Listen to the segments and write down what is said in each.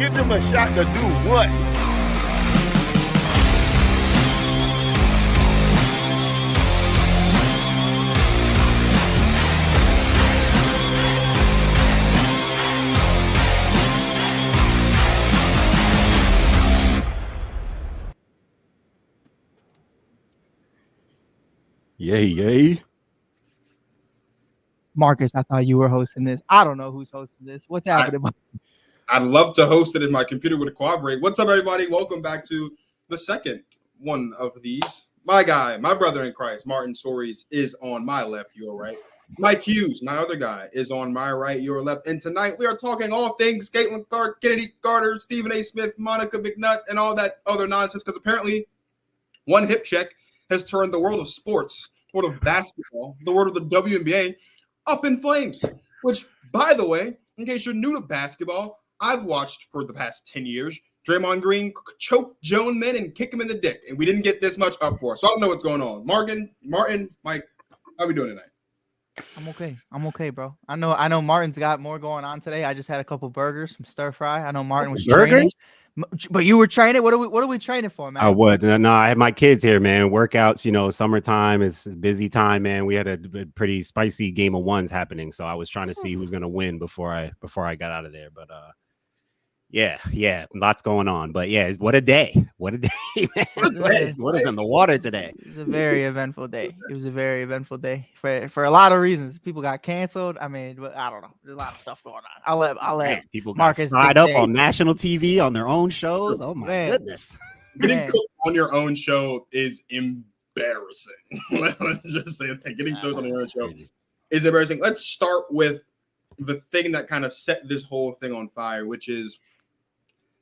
Give them a shot to do what? Yay, yay. Marcus, I thought you were hosting this. I don't know who's hosting this. What's happening? I'd love to host it if my computer would cooperate. What's up, everybody? Welcome back to the second one of these. My guy, my brother in Christ, Martin Stories, is on my left, your right. Mike Hughes, my other guy, is on my right, your left. And tonight we are talking all things Caitlin Clark, Chennedy Carter, Stephen A. Smith, Monica McNutt, and all that other nonsense, because apparently one hip check has turned the world of sports, the world of basketball, the world of the WNBA up in flames. Which, by the way, in case you're new to basketball, I've watched for the past 10 years Draymond Green choke Joan men and kick him in the dick, and we didn't get this much up for. So I don't know what's going on. Martin, Mike, how are we doing tonight? I'm okay, bro. I know Martin's got more going on today. I just had a couple burgers, some stir fry. I know Martin was training. But you were training. What are we training for, man? I would. No, I had my kids here, man. Workouts, summertime is a busy time, man. We had a pretty spicy game of ones happening, so I was trying to see who's gonna win before I got out of there. But yeah, lots going on. But yeah, what a day, man. What is in the water today? It was a very eventful day. It was a very eventful day for a lot of reasons. People got canceled. I mean, I don't know. There's a lot of stuff going on. I'll let people Marcus fried up on national TV on their own shows. Oh my goodness! Getting cooked on your own show is embarrassing. Let's just say that getting toast on your own show is embarrassing. Let's start with the thing that kind of set this whole thing on fire, which is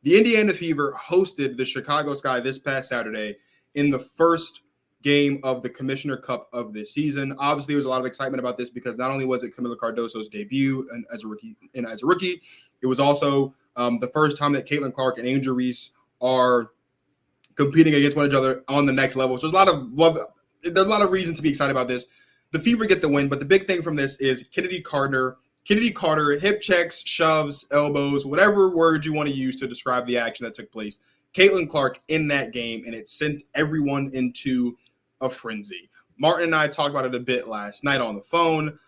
the Indiana Fever hosted the Chicago Sky this past Saturday in the first game of the Commissioner Cup of this season. Obviously, there was a lot of excitement about this because not only was it Camila Cardoso's debut as a rookie, it was also the first time that Caitlin Clark and Angel Reese are competing against one another on the next level. So there's a lot of reasons to be excited about this. The Fever get the win, but the big thing from this is Chennedy Carter, hip checks, shoves, elbows, whatever word you want to use to describe the action that took place. Caitlin Clark in that game, and it sent everyone into a frenzy. Martin and I talked about it a bit last night on the phone.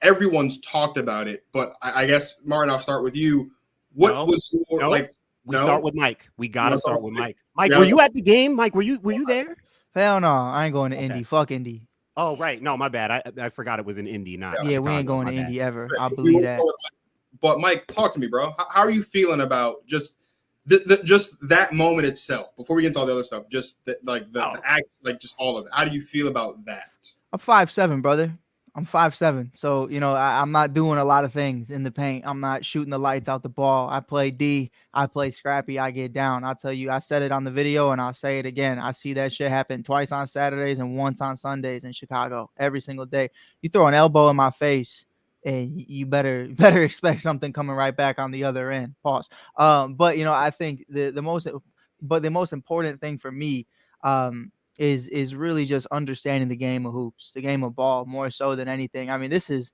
Everyone's talked about it, but I guess, Martin, I'll start with you. What was your, We start with Mike. We got to start with Mike. Mike, were you at the game? Mike, were you there? Hell no, I ain't going to Indy. Fuck Indy. Oh, right. No, my bad. I forgot it was in Indy, not yeah, Chicago. We ain't going to Indy ever. I believe that. But Mike, talk to me, bro. How are you feeling about just that moment itself? Before we get into all the other stuff, just the act, just all of it. How do you feel about that? I'm 5'7", brother. I'm 5'7", so I'm not doing a lot of things in the paint. I'm not shooting the lights out the ball. I play D. I play scrappy. I get down. I'll tell you, I said it on the video and I'll say it again. I see that shit happen twice on Saturdays and once on Sundays in Chicago every single day. You throw an elbow in my face, and you better expect something coming right back on the other end. Pause. But I think the most important thing for me, is really just understanding the game of hoops, the game of ball, more so than anything. I mean, this is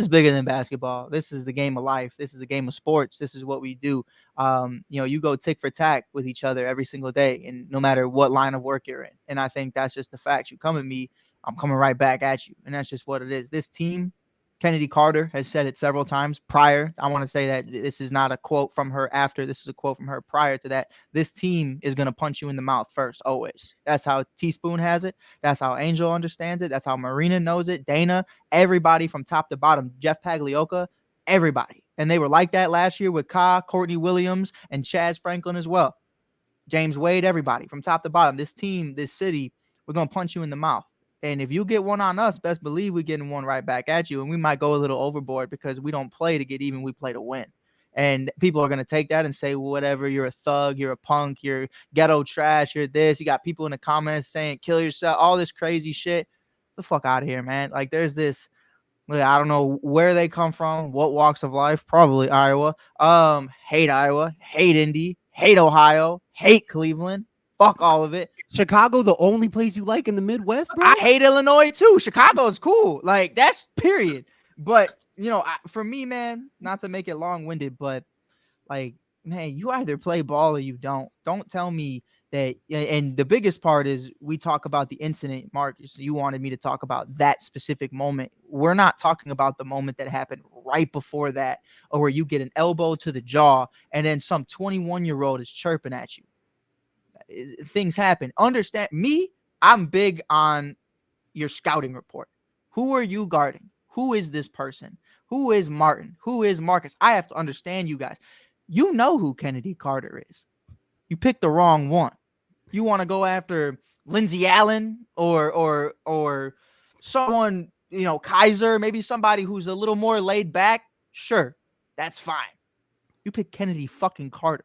bigger than basketball. This is the game of life. This is the game of sports. This is what we do. You go tick for tack with each other every single day, and no matter what line of work you're in. And I think that's just the fact. You come at me, I'm coming right back at you. And that's just what it is. This team, Chennedy Carter has said it several times prior. I want to say that this is not a quote from her after. This is a quote from her prior to that. This team is going to punch you in the mouth first, always. That's how Teaspoon has it. That's how Angel understands it. That's how Marina knows it. Dana, everybody from top to bottom. Jeff Pagliocca, everybody. And they were like that last year with Courtney Williams, and Chaz Franklin as well. James Wade, everybody from top to bottom. This team, this city, we're going to punch you in the mouth. And if you get one on us, best believe we're getting one right back at you. And we might go a little overboard because we don't play to get even. We play to win. And people are going to take that and say, well, whatever, you're a thug, you're a punk, you're ghetto trash, you're this. You got people in the comments saying, kill yourself, all this crazy shit. Get the fuck out of here, man. Like, there's this, I don't know where they come from, what walks of life, probably Iowa. Hate Iowa, hate Indy, hate Ohio, hate Cleveland. Fuck all of it. Chicago, the only place you like in the Midwest, bro? I hate Illinois too. Chicago's cool. Like, that's period. But, for me, man, not to make it long-winded, but like, man, you either play ball or you don't. Don't tell me that. And the biggest part is we talk about the incident, Marcus. You wanted me to talk about that specific moment. We're not talking about the moment that happened right before that, or where you get an elbow to the jaw and then some 21-year-old is chirping at you. Things happen. Understand me? I'm big on your scouting report. Who are you guarding? Who is this person? Who is Martin? Who is Marcus? I have to understand you guys. You know who Chennedy Carter is. You picked the wrong one. You want to go after Lindsey Allen or someone, you know, Kaiser, maybe somebody who's a little more laid back. Sure, that's fine. You pick Chennedy fucking Carter.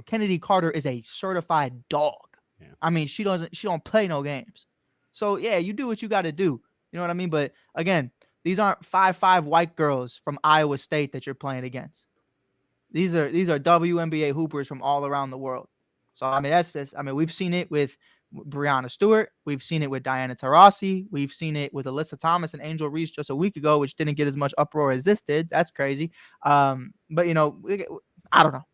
Chennedy Carter is a certified dog. Yeah. I mean, she don't play no games. So yeah, you do what you got to do. You know what I mean? But again, these aren't 5'5" white girls from Iowa State that you're playing against. These are WNBA hoopers from all around the world. So I mean, that's just, I mean, we've seen it with Breanna Stewart, we've seen it with Diana Taurasi, we've seen it with Alyssa Thomas and Angel Reese just a week ago, which didn't get as much uproar as this did. That's crazy. But you know, I don't know.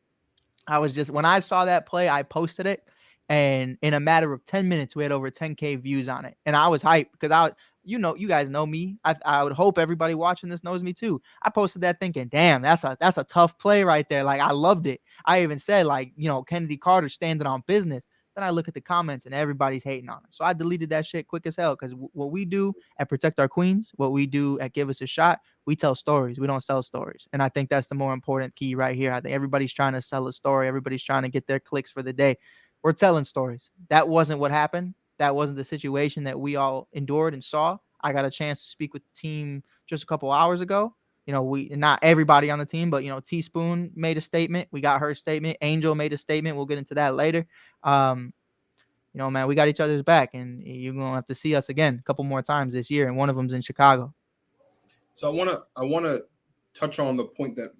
I was just, when I saw that play, I posted it, and in a matter of 10 minutes, we had over 10K views on it. And I was hyped because you guys know me. I would hope everybody watching this knows me too. I posted that thinking, damn, that's a tough play right there. Like, I loved it. I even said, like, you know, Chennedy Carter standing on business. Then I look at the comments and everybody's hating on her. So I deleted that shit quick as hell, because what we do at Protect Our Queens, what we do at Give Us a Shot, we tell stories. We don't sell stories. And I think that's the more important key right here. I think everybody's trying to sell a story. Everybody's trying to get their clicks for the day. We're telling stories. That wasn't what happened. That wasn't the situation that we all endured and saw. I got a chance to speak with the team just a couple hours ago. You know, not everybody on the team, but, you know, Teaspoon made a statement. We got her statement. Angel made a statement. We'll get into that later. You know, man, we got each other's back, and you're going to have to see us again a couple more times this year. And one of them's in Chicago. So I want to touch on the point that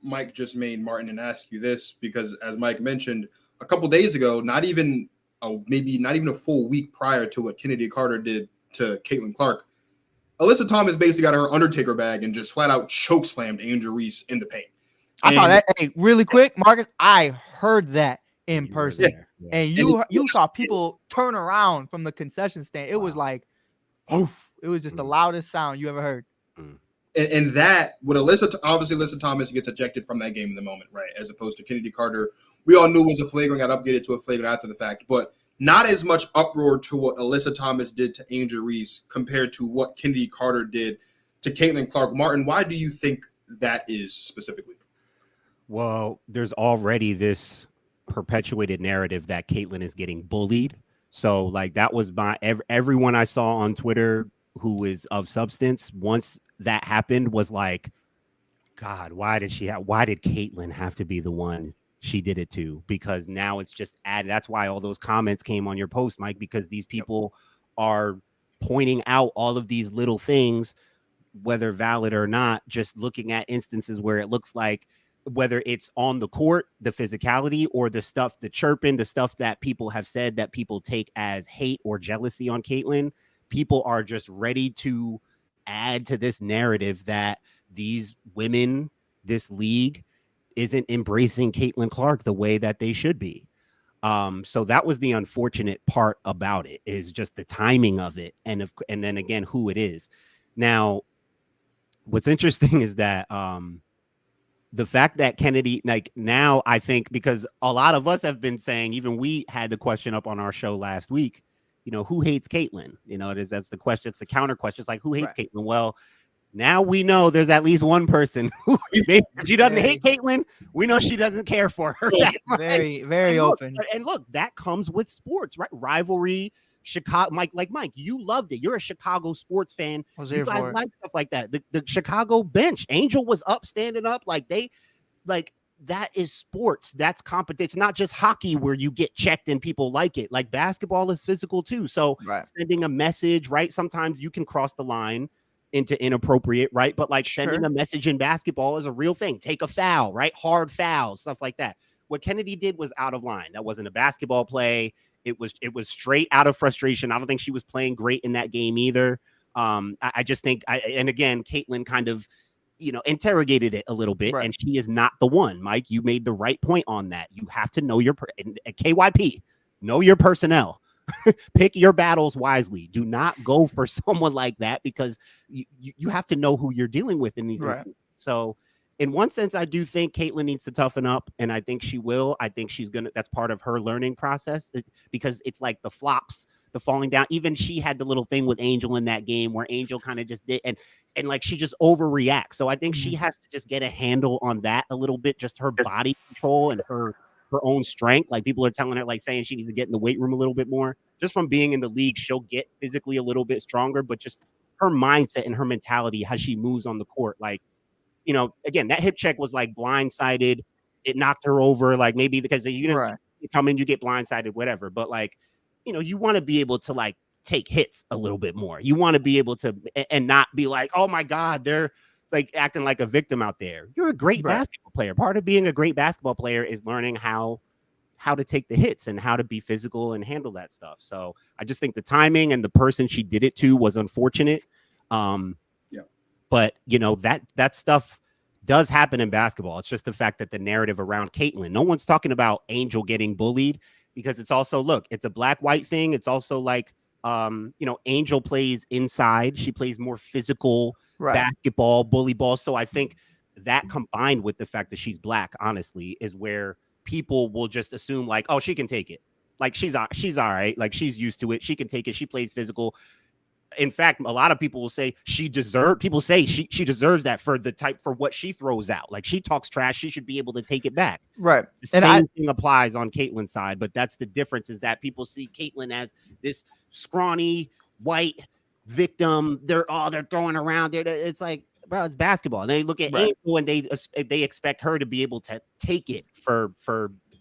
Mike just made, Martin, and ask you this, because as Mike mentioned a couple days ago, maybe not even a full week prior to what Chennedy Carter did to Caitlin Clark, Alyssa Thomas basically got her Undertaker bag and just flat out choke slammed Angel Reese in the paint. I saw that. Hey, really quick, Marcus, I heard that in person. Yeah. And you saw people turn around from the concession stand. It was like, oof. It was just the loudest sound you ever heard. And that, with Alyssa Thomas gets ejected from that game in the moment, right? As opposed to Chennedy Carter, we all knew was a flagrant, got upgraded to a flagrant after the fact, but not as much uproar to what Alyssa Thomas did to Angel Reese compared to what Chennedy Carter did to Caitlin Clark. Martin, why do you think that is specifically? Well, there's already this perpetuated narrative that Caitlin is getting bullied. So like, that was everyone I saw on Twitter who is of substance, once that happened, was like, God, why did Caitlin have to be the one she did it to? Because now it's just added. That's why all those comments came on your post, Mike, because these people are pointing out all of these little things, whether valid or not, just looking at instances where it looks like, whether it's on the court, the physicality, or the stuff, the chirping, the stuff that people have said that people take as hate or jealousy on Caitlin, people are just ready to add to this narrative that these women, this league, isn't embracing Caitlin Clark the way that they should be. So that was the unfortunate part about it, is just the timing of it. And then again, who it is. Now, what's interesting is that, the fact that Chennedy, like, now I think, because a lot of us have been saying, even we had the question up on our show last week, you know, who hates Caitlin? You know, that's the question. It's the counter question. It's like, who hates Caitlin? Well, now we know there's at least one person who, if she doesn't hate Caitlin, we know she doesn't care for her. Very, very open. And look, that comes with sports, right? Rivalry. Chicago, Mike, you loved it. You're a Chicago sports fan. You guys like stuff like that. The Chicago bench, Angel was up, standing up, that is sports. That's competition. It's not just hockey where you get checked and people like it. Like, basketball is physical too. So sending a message, right? Sometimes you can cross the line into inappropriate, right? But like, sending a message in basketball is a real thing. Take a foul, right? Hard fouls, stuff like that. What Chennedy did was out of line. That wasn't a basketball play. It was straight out of frustration. I don't think she was playing great in that game either. I just think, and again, Caitlin kind of interrogated it a little bit, Right. and she is not the one. Mike, you made the right point on that. You have to know your at KYP, know your personnel. Pick your battles wisely. Do not go for someone like that, because you have to know who you're dealing with in these instances. So in one sense, I do think Caitlin needs to toughen up, and I think she will. I think she's gonna. That's part of her learning process, because it's like the flops, the falling down. Even she had the little thing with Angel in that game where Angel kind of just did, and like she just overreacts. So I think she has to just get a handle on that a little bit, just her body control and her own strength. Like, people are telling her, like, saying she needs to get in the weight room a little bit more. Just from being in the league, she'll get physically a little bit stronger, but just her mindset and her mentality, how she moves on the court. Like, again, that hip check was like blindsided. It knocked her over. Like, maybe because you didn't see it come in, you get blindsided, whatever. But like, you want to be able to like take hits a little bit more. You want to be able to, and not be like, oh my God, they're like acting like a victim out there. You're a great basketball player. Part of being a great basketball player is learning how to take the hits and how to be physical and handle that stuff. So I just think the timing and the person she did it to was unfortunate. But that stuff does happen in basketball. It's just the fact that the narrative around Caitlin, no one's talking about Angel getting bullied, because it's also, look, it's a black-white thing. It's also like, Angel plays inside. She plays more physical basketball, bully ball. So I think that, combined with the fact that she's black, honestly, is where people will just assume like, oh, she can take it. Like, she's all right. Like, she's used to it. She can take it. She plays physical. In fact, a lot of people will say she deserves that for what she throws out. Like, she talks trash. She should be able to take it back. Right. The same thing applies on Caitlin's side, but that's the difference, is that people see Caitlin as this scrawny white victim. They're throwing around it. It's like, bro, it's basketball. And they look at Angel and they expect her to be able to take it for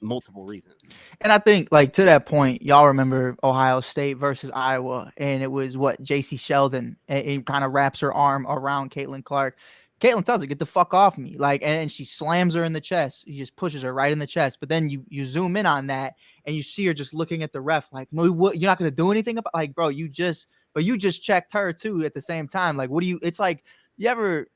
multiple reasons. And I think, like, to that point, y'all remember Ohio State versus Iowa, and it was JC Sheldon, and kind of wraps her arm around Caitlin Clark. Caitlin tells her, get the fuck off me. Like, and she slams her in the chest. He just pushes her right in the chest. But then you zoom in on that and you see her just looking at the ref like, no, what, you're not going to do anything about, like, bro, you just checked her too at the same time. Like, what do you, it's like, you ever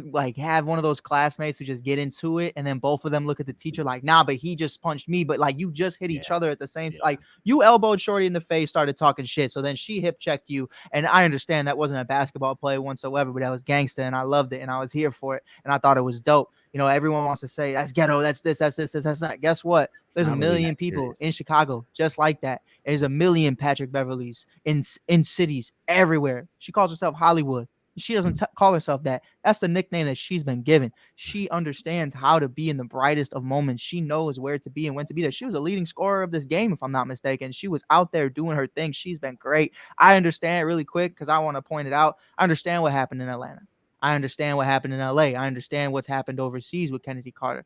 like have one of those classmates who just get into it and then both of them look at the teacher like, nah, but he just punched me, but like you just hit each other at the same time. Like, you elbowed Shorty in the face, started talking shit, so then she hip checked you. And I understand that wasn't a basketball play whatsoever, but that was gangster, and I loved it, and I was here for it, and I thought it was dope. Everyone wants to say that's ghetto, that's this, that's that. Guess what? There's a million people in Chicago just like that. There's a million Patrick Beverleys in cities everywhere. She calls herself Hollywood. She doesn't call herself that. That's the nickname that she's been given. She understands how to be in the brightest of moments. She knows where to be and when to be there. She was a leading scorer of this game, if I'm not mistaken. She was out there doing her thing. She's been great. I understand really quick, because I want to point it out. I understand what happened in Atlanta. I understand what happened in LA. I understand what's happened overseas with Chennedy Carter.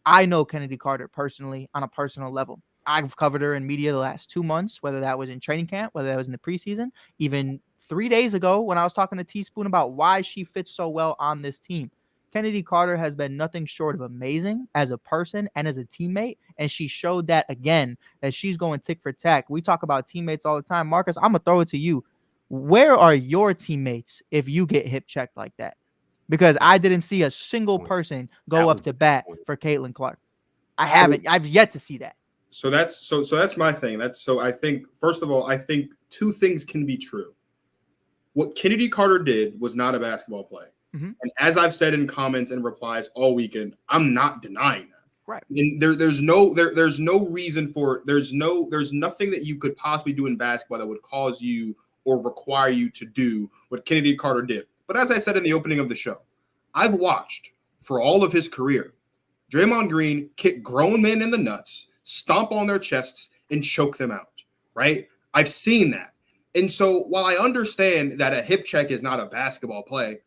I know Chennedy Carter personally on a personal level. I've covered her in media the last 2 months, whether that was in training camp, whether that was in the preseason, even 3 days ago when I was talking to Teaspoon about why she fits so well on this team. Chennedy Carter has been nothing short of amazing as a person and as a teammate, and she showed that again, that she's going tick for tack. We talk about teammates all the time. Marcus, I'm going to throw it to you. Where are your teammates if you get hip checked like that? Because I didn't see a single person go up to bat for Caitlin Clark. I've yet to see that. So that's my thing. I think, first of all, I think two things can be true. What Chennedy Carter did was not a basketball play. Mm-hmm. And as I've said in comments and replies all weekend, I'm not denying that. Right. And there's no reason for it. There's nothing that you could possibly do in basketball that would cause you or require you to do what Chennedy Carter did. But as I said in the opening of the show, I've watched for all of his career, Draymond Green kick grown men in the nuts, stomp on their chests, and choke them out. Right? I've seen that. And so while I understand that a hip check is not a basketball play,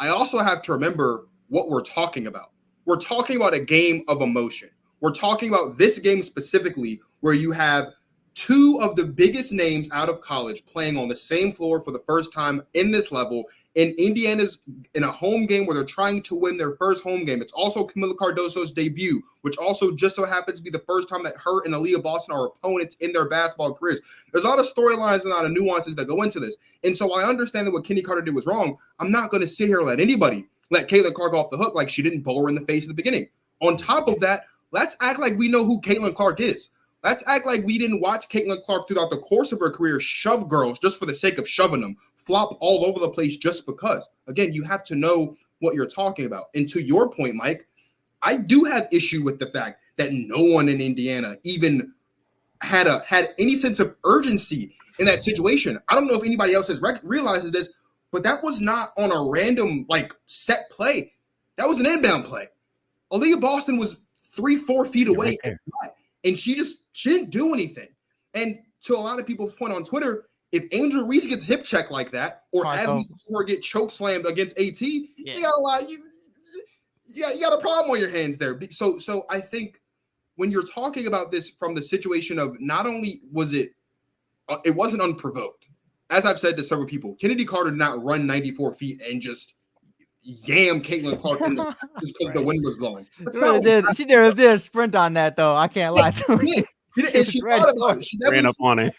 I also have to remember what we're talking about. We're talking about a game of emotion. We're talking about this game specifically, where you have two of the biggest names out of college playing on the same floor for the first time in this level. And Indiana's in a home game where they're trying to win their first home game. It's also Camila Cardoso's debut, which also just so happens to be the first time that her and Aaliyah Boston are opponents in their basketball careers. There's a lot of storylines and a lot of nuances that go into this. And so I understand that what Chennedy Carter did was wrong. I'm not going to sit here and let anybody let Caitlin Clark off the hook like she didn't bowl her in the face in the beginning. On top of that, let's act like we know who Caitlin Clark is. Let's act like we didn't watch Caitlin Clark throughout the course of her career shove girls just for the sake of shoving them, flop all over the place just because. Again, you have to know what you're talking about. And to your point, Mike, I do have issue with the fact that no one in Indiana even had any sense of urgency in that situation. I don't know if anybody else has realizes this, but that was not on a random set play. That was an inbound play. Aaliyah Boston was 3-4 feet away, and she didn't do anything. And to a lot of people's point on Twitter, if Angel Reese gets hip checked like that, or as we saw her get choke slammed against AT, you got a lot. You got a problem on your hands there. So I think when you're talking about this from the situation of not only was it wasn't unprovoked. As I've said to several people, Chennedy Carter did not run 94 feet and just yam Caitlin Clark just because the wind was blowing. She did a sprint on that, though. I can't lie to you. She thought about it. She ran up on it.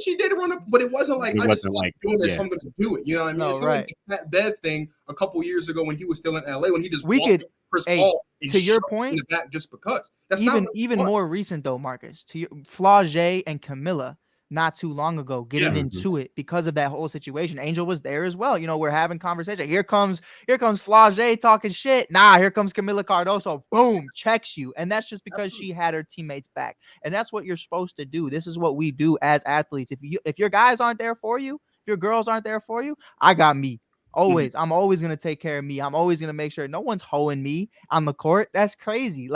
She did run up, but it wasn't like I just doing this, so I'm going to do it. You know what I mean? It's like that Bev thing a couple years ago when he was still in LA when he just walked Chris Paul to your point in the back just because. That's even more recent though, Marcus. To Flau'jae and Camilla. Not too long ago, getting into it because of that whole situation. Angel was there as well. You know, we're having conversation. Here comes Flau'jae talking shit. Nah, here comes Camila Cardoso. Boom, checks you. And that's just because she had her teammates back. And that's what you're supposed to do. This is what we do as athletes. If your guys aren't there for you, if your girls aren't there for you, I got me. Always. I'm always going to take care of me. I'm always going to make sure no one's hoeing me on the court. That's crazy.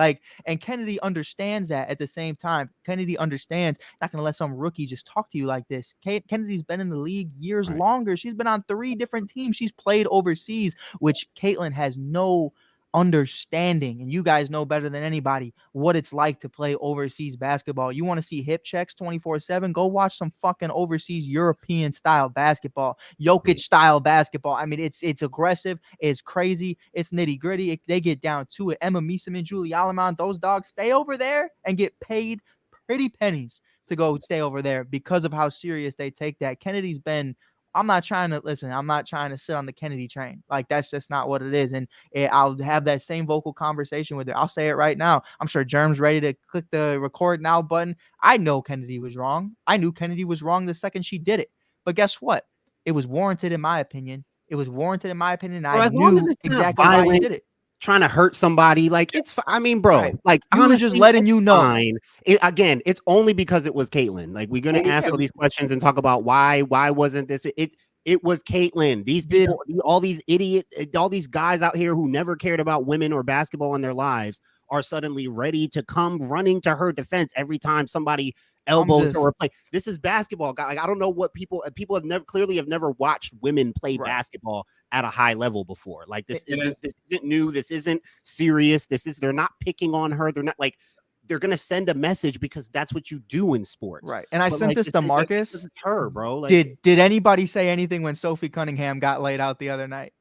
And Chennedy understands that at the same time. Chennedy understands not going to let some rookie just talk to you like this. Kennedy's been in the league years longer. She's been on 3 different teams. She's played overseas, which Caitlin has no understanding, and you guys know better than anybody what it's like to play overseas basketball. You want to see hip checks 24/7? Go watch some fucking overseas European style basketball, Jokic style basketball. I mean, it's aggressive, it's crazy, it's nitty gritty. They get down to it. Emma Meeseman, Julie Alamont, those dogs stay over there and get paid pretty pennies to go stay over there because of how serious they take that. Kennedy's been. I'm not trying to sit on the Chennedy train. That's just not what it is. And I'll have that same vocal conversation with her. I'll say it right now. I'm sure Germ's ready to click the record now button. I know Chennedy was wrong. I knew Chennedy was wrong the second she did it. But guess what? It was warranted in my opinion. I knew exactly why he did it. Trying to hurt somebody, it's. I mean, bro, honestly, just letting you know. Fine. Again, it's only because it was Caitlin. We're gonna ask all these questions and talk about why wasn't this? It was Caitlin. These people, all these guys out here who never cared about women or basketball in their lives are suddenly ready to come running to her defense every time somebody elbows her play. This is basketball. I don't know what people have never watched women play basketball at a high level before. This isn't new. This isn't serious. They're not picking on her. They're not they're gonna send a message because that's what you do in sports. Right. And I sent this to Marcus. This is her, bro. Did anybody say anything when Sophie Cunningham got laid out the other night?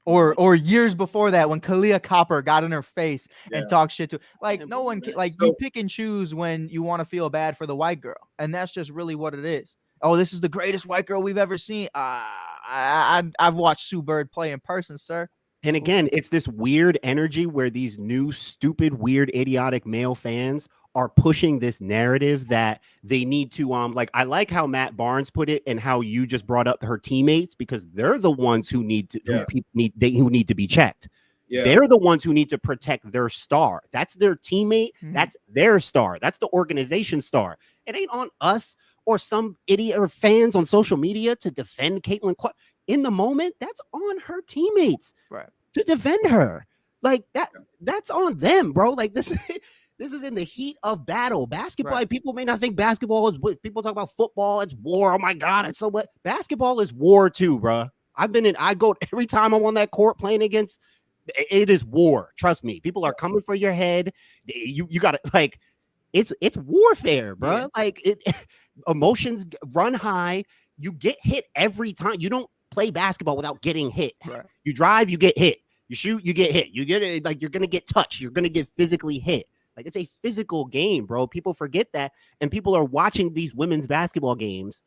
Or years before that when Kalia Copper got in her face and talked shit to no one you pick and choose when you want to feel bad for the white girl, and that's just really what it is. Oh, this is the greatest white girl we've ever seen. I've watched Sue Bird play in person, sir. And again, it's this weird energy where these new stupid, weird, idiotic male fans are pushing this narrative that they need to I like how Matt Barnes put it and how you just brought up her teammates, because they're the ones who need to who need to be checked. Yeah. They're the ones who need to protect their star. That's their teammate. Mm-hmm. That's their star. That's the organization star. It ain't on us or some idiot or fans on social media to defend Caitlin Clark. In the moment, that's on her teammates to defend her. That's on them, bro. This is in the heat of battle. Basketball, people may not think basketball is what people talk about. Football, it's war. Oh my God, it's so what? Basketball is war too, bro. I go every time I'm on that court playing against. It is war. Trust me. People are coming for your head. You got to it's warfare, bro. Emotions run high. You get hit every time. You don't play basketball without getting hit. Right. You drive, you get hit. You shoot, you get hit. You get it. You're gonna get touched. You're gonna get physically hit. It's a physical game, bro. People forget that, and people are watching these women's basketball games.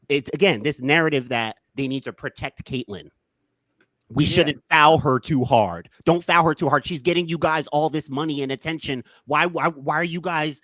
This narrative that they need to protect Caitlin. We shouldn't foul her too hard. Don't foul her too hard. She's getting you guys all this money and attention. Why are you guys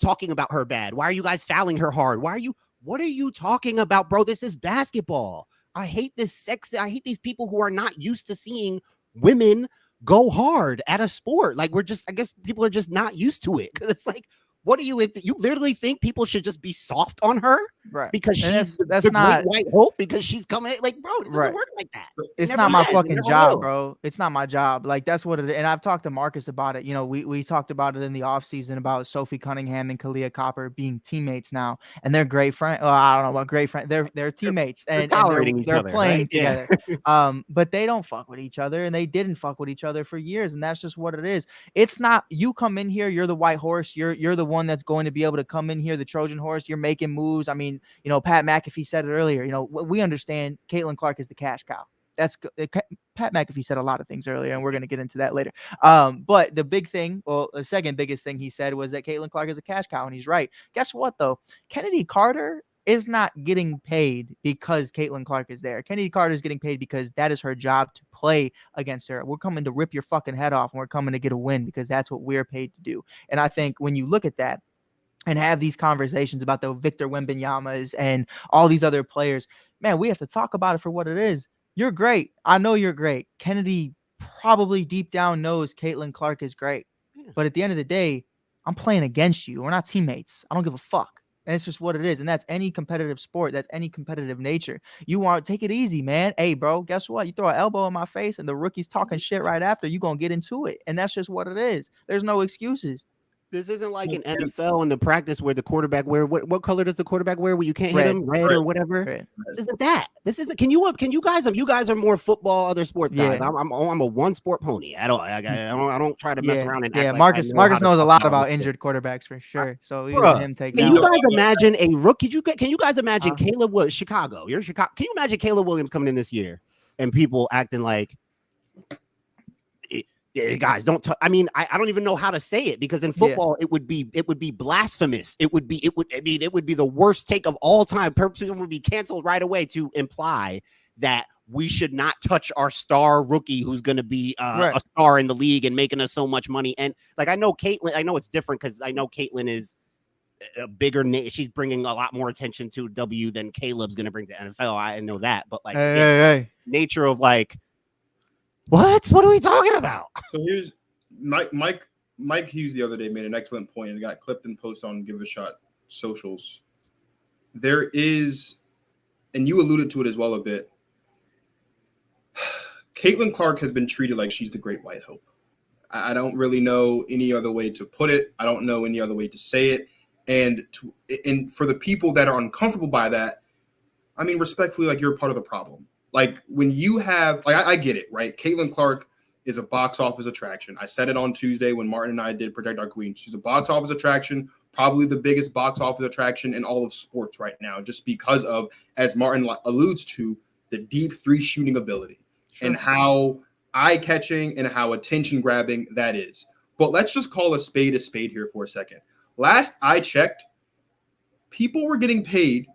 talking about her bad? Why are you guys fouling her hard? What are you talking about, bro? This is basketball. I hate these people who are not used to seeing women go hard at a sport. Like, I guess people are just not used to it. Cause it's like, what do you literally think people should just be soft on her? Right. Because she's that's the not great white hope, because she's coming like, bro, it doesn't work like that. It's not my fucking job, bro. It's not my job. Like, that's what it is. And I've talked to Marcus about it. You know, we talked about it in the offseason about Sophie Cunningham and Kalia Copper being teammates now. And they're great friends. Well, I don't know about great friends. They're teammates and they're playing right? together. But they don't fuck with each other, and they didn't fuck with each other for years. And that's just what it is. It's not, you come in here, you're the white horse, you're the one that's going to be able to come in here, the Trojan horse, you're making moves. I mean, you know, Pat McAfee said it earlier. You know, we understand Caitlin Clark is the cash cow. Pat McAfee said a lot of things earlier, and we're going to get into that later. But the big thing, well, the second biggest thing he said was that Caitlin Clark is a cash cow, and he's right. Guess what, though? Chennedy Carter is not getting paid because Caitlin Clark is there. Chennedy Carter is getting paid because that is her job to play against her. We're coming to rip your fucking head off, and we're coming to get a win because that's what we're paid to do. And I think when you look at that and have these conversations about the Victor Wembanyama's and all these other players, man, we have to talk about it for what it is. You're great. I know you're great. Chennedy probably deep down knows Caitlin Clark is great. But at the end of the day, I'm playing against you. We're not teammates. I don't give a fuck. And it's just what it is. And that's any competitive sport. That's any competitive nature. You want to take it easy, man. Hey, bro, guess what? You throw an elbow in my face and the rookie's talking shit right after, you're going to get into it. And that's just what it is. There's no excuses. This isn't like an NFL in the practice where the quarterback wear what color does the quarterback wear where you can't hit him, red or whatever. This isn't that. This isn't. Can you guys? You guys are more football, other sports guys. I'm a one sport pony. I don't try to mess around and act Marcus knows a lot about injured quarterbacks for sure. So him take. Can you guys imagine a rookie? Can you guys imagine Caleb Williams? Chicago. You're Chicago. Can you imagine Caleb Williams coming in this year and people acting like? Guys, don't. I mean, I don't even know how to say it, because in football it would be blasphemous. It would be the worst take of all time. Purposely would be canceled right away to imply that we should not touch our star rookie who's going to be a star in the league and making us so much money. And like, I know Caitlin. I know it's different because I know Caitlin is a bigger name. She's bringing a lot more attention to W than Caleb's going to bring to NFL. I know that, but like nature of like. What are we talking about? So here's Mike Hughes the other day made an excellent point and got clipped and posted on Give It a Shot socials. There is, and you alluded to it as well a bit, Caitlin Clark has been treated like she's the great white hope. I don't really know any other way to put it. I don't know any other way to say it. And for the people that are uncomfortable by that, I mean, respectfully, like, you're a part of the problem. Like, when you have, like, I get it, right? Caitlin Clark is a box office attraction. I said it on Tuesday when Martin and I did Protect Our Queen. She's a box office attraction, probably the biggest box office attraction in all of sports right now, just because of, as Martin alludes to, the deep three shooting ability and how eye-catching and how attention-grabbing that is. But let's just call a spade here for a second. Last I checked, people were getting paid.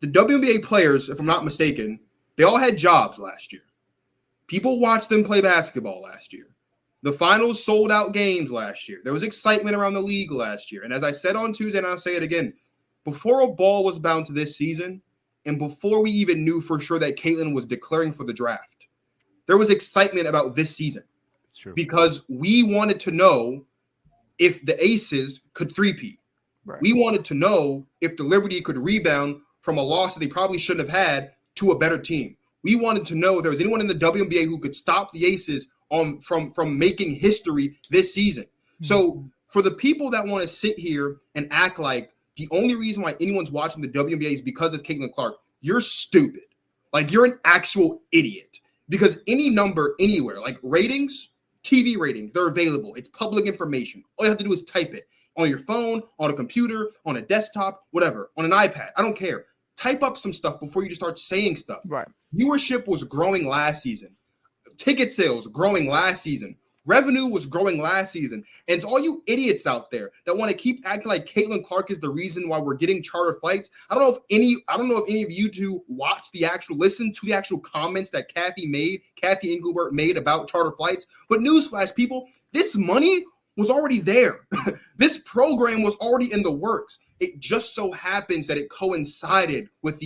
The WNBA players, if I'm not mistaken, they all had jobs last year. People watched them play basketball last year. The finals sold out games last year. There was excitement around the league last year. And as I said on Tuesday, and I'll say it again, before a ball was bounced this season, and before we even knew for sure that Caitlin was declaring for the draft, there was excitement about this season. It's true. Because we wanted to know if the Aces could three-peat. Right. We wanted to know if the Liberty could rebound from a loss that they probably shouldn't have had to a better team. We wanted to know if there was anyone in the WNBA who could stop the Aces from making history this season. Mm-hmm. So for the people that want to sit here and act like the only reason why anyone's watching the WNBA is because of Caitlin Clark, you're stupid. Like, you're an actual idiot. Because any number anywhere, like ratings, TV ratings, they're available. It's public information. All you have to do is type it on your phone, on a computer, on a desktop, whatever, on an iPad. I don't care. Type up some stuff before you just start saying stuff. Right. Viewership was growing last season. Ticket sales growing last season. Revenue was growing last season. And to all you idiots out there that want to keep acting like Caitlin Clark is the reason why we're getting charter flights, I don't know if any of you two listen to the actual comments that Kathy Engelbert made about charter flights. But newsflash, people, this money was already there. This program was already in the works. It just so happens that it coincided with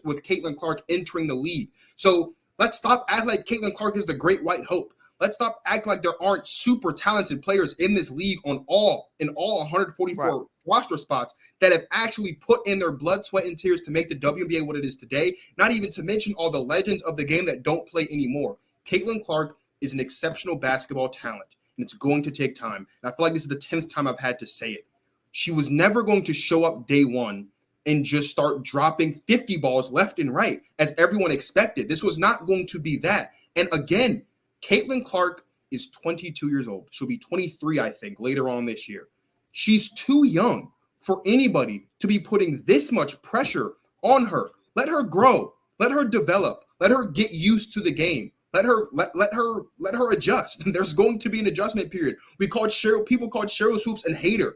with Caitlin Clark entering the league. So let's stop acting like Caitlin Clark is the great white hope. Let's stop acting like there aren't super talented players in this league in all 144 roster spots that have actually put in their blood, sweat, and tears to make the WNBA what it is today. Not even to mention all the legends of the game that don't play anymore. Caitlin Clark is an exceptional basketball talent, and it's going to take time. And I feel like this is the 10th time I've had to say it. She was never going to show up day one and just start dropping 50 balls left and right as everyone expected. This was not going to be that. And again, Caitlin Clark is 22 years old. She'll be 23, I think, later on this year. She's too young for anybody to be putting this much pressure on her. Let her grow. Let her develop. Let her get used to the game. Let her adjust. There's going to be an adjustment period. People called Cheryl Swoops a hater,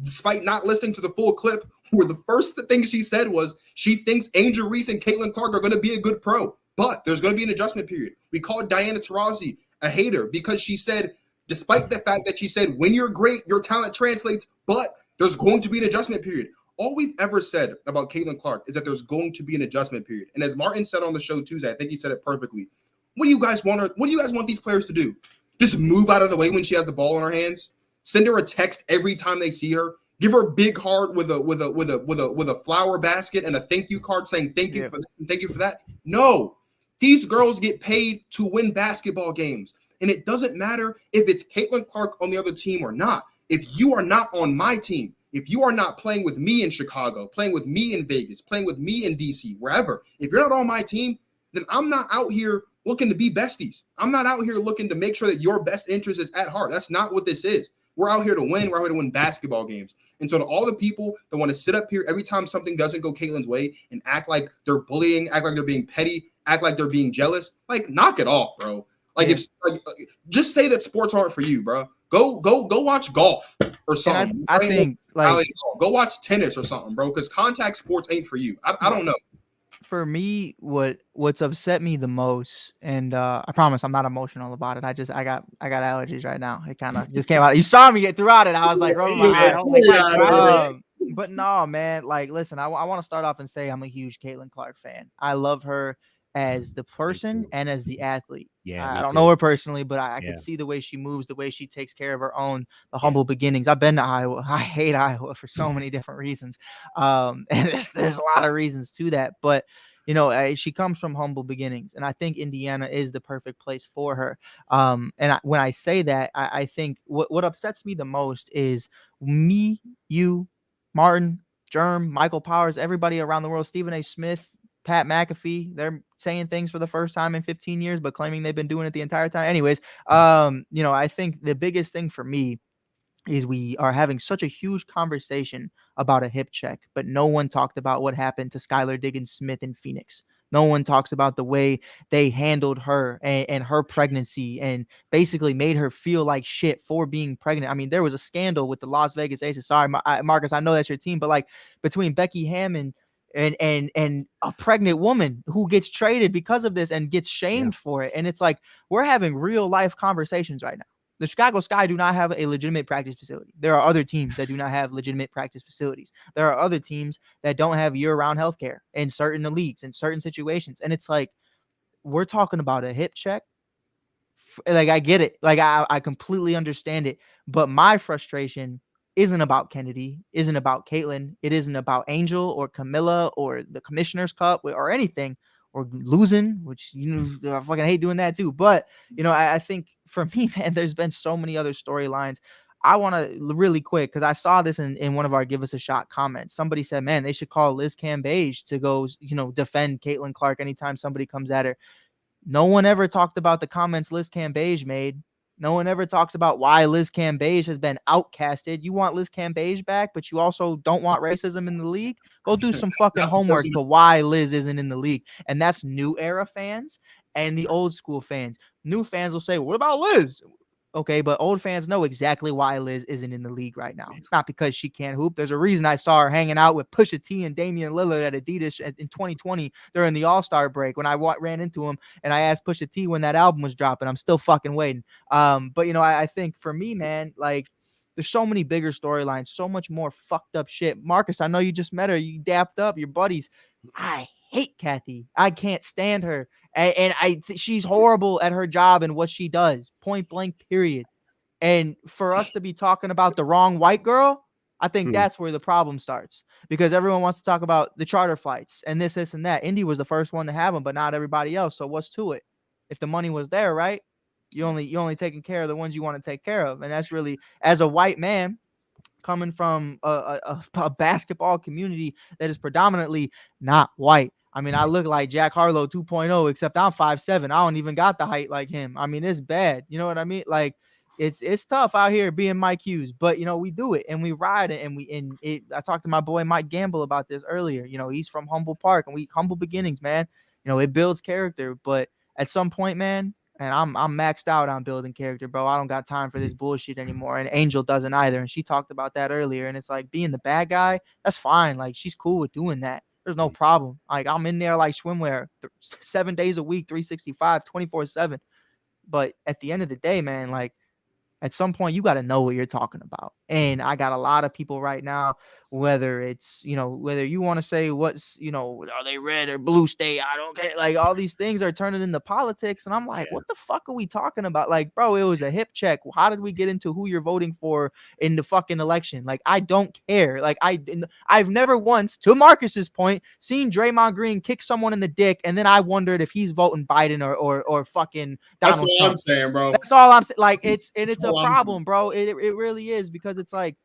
despite not listening to the full clip, where the first thing she said was she thinks Angel Reese and Caitlin Clark are going to be a good pro. But there's going to be an adjustment period. We called Diana Taurasi a hater because she said, despite the fact that she said, when you're great, your talent translates, but there's going to be an adjustment period. All we've ever said about Caitlin Clark is that there's going to be an adjustment period. And as Martin said on the show Tuesday, I think he said it perfectly. What do you guys want these players to do? Just move out of the way when she has the ball in her hands? Send her a text every time they see her? Give her a big heart with a flower basket and a thank you card saying thank you for this and thank you for that? No. These girls get paid to win basketball games. And it doesn't matter if it's Caitlin Clark on the other team or not. If you are not on my team, if you are not playing with me in Chicago, playing with me in Vegas, playing with me in DC, wherever, if you're not on my team, then I'm not out here looking to be besties. I'm not out here looking to make sure that your best interest is at heart. That's not what this is. We're out here to win. We're out here to win basketball games. And so to all the people that want to sit up here every time something doesn't go Caitlin's way and act like they're bullying, act like they're being petty, act like they're being jealous, like knock it off, bro. Just say that sports aren't for you, bro. Go watch golf or something. I think go watch tennis or something, bro, because contact sports ain't for you. I don't know. For me, what's upset me the most, and I promise I'm not emotional about it. I got allergies right now. It kind of just came out. You saw me get throughout it. I was like, rubbing my eye. But no, man. Like, listen, I want to start off and say I'm a huge Caitlin Clark fan. I love her as the person and as the athlete. Yeah, I don't know her personally, but I can see the way she moves, the way she takes care of her own, the humble beginnings. I've been to Iowa. I hate Iowa for so many different reasons. And there's a lot of reasons to that, but you know, she comes from humble beginnings, and I think Indiana is the perfect place for her. When I say that, I think what upsets me the most is me, you, Martin, Germ, Michael Powers, everybody around the world, Stephen A. Smith, Pat McAfee, they're saying things for the first time in 15 years, but claiming they've been doing it the entire time. Anyways, you know, I think the biggest thing for me is we are having such a huge conversation about a hip check, but no one talked about what happened to Skylar Diggins-Smith in Phoenix. No one talks about the way they handled her and her pregnancy and basically made her feel like shit for being pregnant. I mean, there was a scandal with the Las Vegas Aces. Sorry, Marcus, I know that's your team, but like between Becky Hammon and a pregnant woman who gets traded because of this and gets shamed for it. And it's like, we're having real life conversations right now. The Chicago Sky do not have a legitimate practice facility. There are other teams that do not have legitimate practice facilities. There are other teams that don't have year-round healthcare in certain leagues, in certain situations. And it's like, we're talking about a hip check. Like, I get it. Like, I completely understand it. But my frustration isn't about Chennedy, isn't about Caitlin. It isn't about Angel or Camilla or the Commissioner's Cup or anything, or losing, which, you know, I fucking hate doing that too. But, you know, I think for me, man, there's been so many other storylines. I want to really quick, because I saw this in one of our Give Us a Shot comments. Somebody said, man, they should call Liz Cambage to go, you know, defend Caitlin Clark anytime somebody comes at her. No one ever talked about the comments Liz Cambage made. No one ever talks about why Liz Cambage has been outcasted. You want Liz Cambage back, but you also don't want racism in the league? Go do some fucking homework to why Liz isn't in the league. And that's new era fans and the old school fans. New fans will say, what about Liz? Okay, but old fans know exactly why Liz isn't in the league right now. It's not because she can't hoop. There's a reason I saw her hanging out with Pusha T and Damian Lillard at Adidas in 2020 during the All-Star break when I ran into him and I asked Pusha T when that album was dropping. I'm still fucking waiting. But you know, I think for me, man, like there's so many bigger storylines, so much more fucked up shit. Marcus, I know you just met her. You dapped up, your buddies. I hate Kathy. I can't stand her. And she's horrible at her job and what she does, point blank, period. And for us to be talking about the wrong white girl, I think that's where the problem starts, because everyone wants to talk about the charter flights and this, and that. Indy was the first one to have them, but not everybody else. So what's to it? If the money was there, right? You only taking care of the ones you want to take care of. And that's really, as a white man, coming from a basketball community that is predominantly not white. I mean, I look like Jack Harlow 2.0, except I'm 5'7". I don't even got the height like him. I mean, it's bad. You know what I mean? Like, it's tough out here being Mike Hughes, but you know, we do it and we ride it I talked to my boy Mike Gamble about this earlier. You know, he's from Humble Park and we humble beginnings, man. You know, it builds character, but at some point, man, and I'm maxed out on building character, bro. I don't got time for this bullshit anymore. And Angel doesn't either. And she talked about that earlier. And it's like, being the bad guy, that's fine. Like, she's cool with doing that. There's no problem. Like, I'm in there like swimwear 7 days a week, 365, 24/7. But at the end of the day, man, like, at some point you got to know what you're talking about. And I got a lot of people right now, whether it's, you know, whether you want to say what's, you know, are they red or blue state? I don't care. Like, all these things are turning into politics. And I'm like, what the fuck are we talking about? Like, bro, it was a hip check. How did we get into who you're voting for in the fucking election? Like, I don't care. Like, I've never once, to Marcus's point, seen Draymond Green kick someone in the dick. And then I wondered if he's voting Biden or fucking Donald Trump. That's what I'm saying, bro. That's all I'm saying. Like, it's a problem, bro. It really is, because it's like,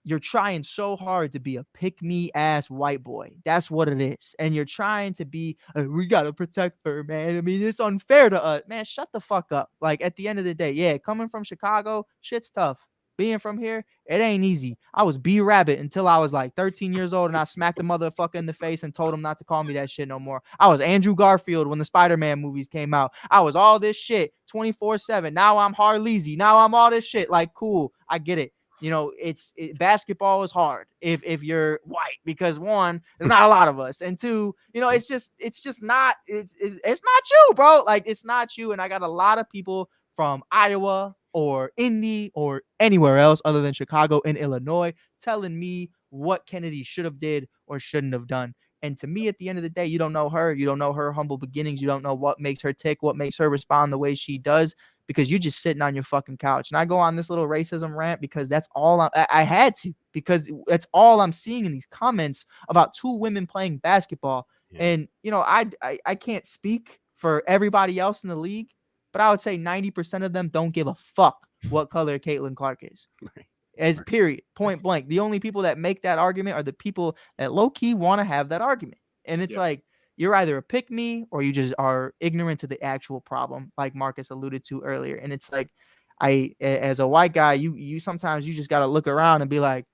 you're trying so hard to be a pick-me ass white boy. That's what it is. And you're trying to be, we got to protect her, man. I mean, it's unfair to us. Man, shut the fuck up. Like, at the end of the day, yeah, coming from Chicago, shit's tough. Being from here, it ain't easy. I was B-Rabbit until I was like 13 years old, and I smacked the motherfucker in the face and told him not to call me that shit no more. I was Andrew Garfield when the Spider-Man movies came out. I was all this shit 24/7. Now I'm Harleezy. Now I'm all this shit. Like, cool. I get it. You know, basketball is hard if you're white, because one, there's not a lot of us, and two, you know, it's just not it's not you, bro. Like, it's not you. And I got a lot of people from Iowa or Indy or anywhere else other than Chicago and Illinois telling me what Chennedy should have did or shouldn't have done. And to me, at the end of the day, you don't know her. You don't know her humble beginnings. You don't know what makes her tick, what makes her respond the way she does, because you're just sitting on your fucking couch. And I go on this little racism rant because that's all I had to, because that's all I'm seeing in these comments about two women playing basketball. Yeah. And, you know, I can't speak for everybody else in the league, but I would say 90% of them don't give a fuck what color Caitlin Clark is. Right. As period, point blank. The only people that make that argument are the people that low-key want to have that argument. And it's like, you're either a pick me or you just are ignorant to the actual problem, like Marcus alluded to earlier. And it's like, as a white guy, you sometimes you just got to look around and be like,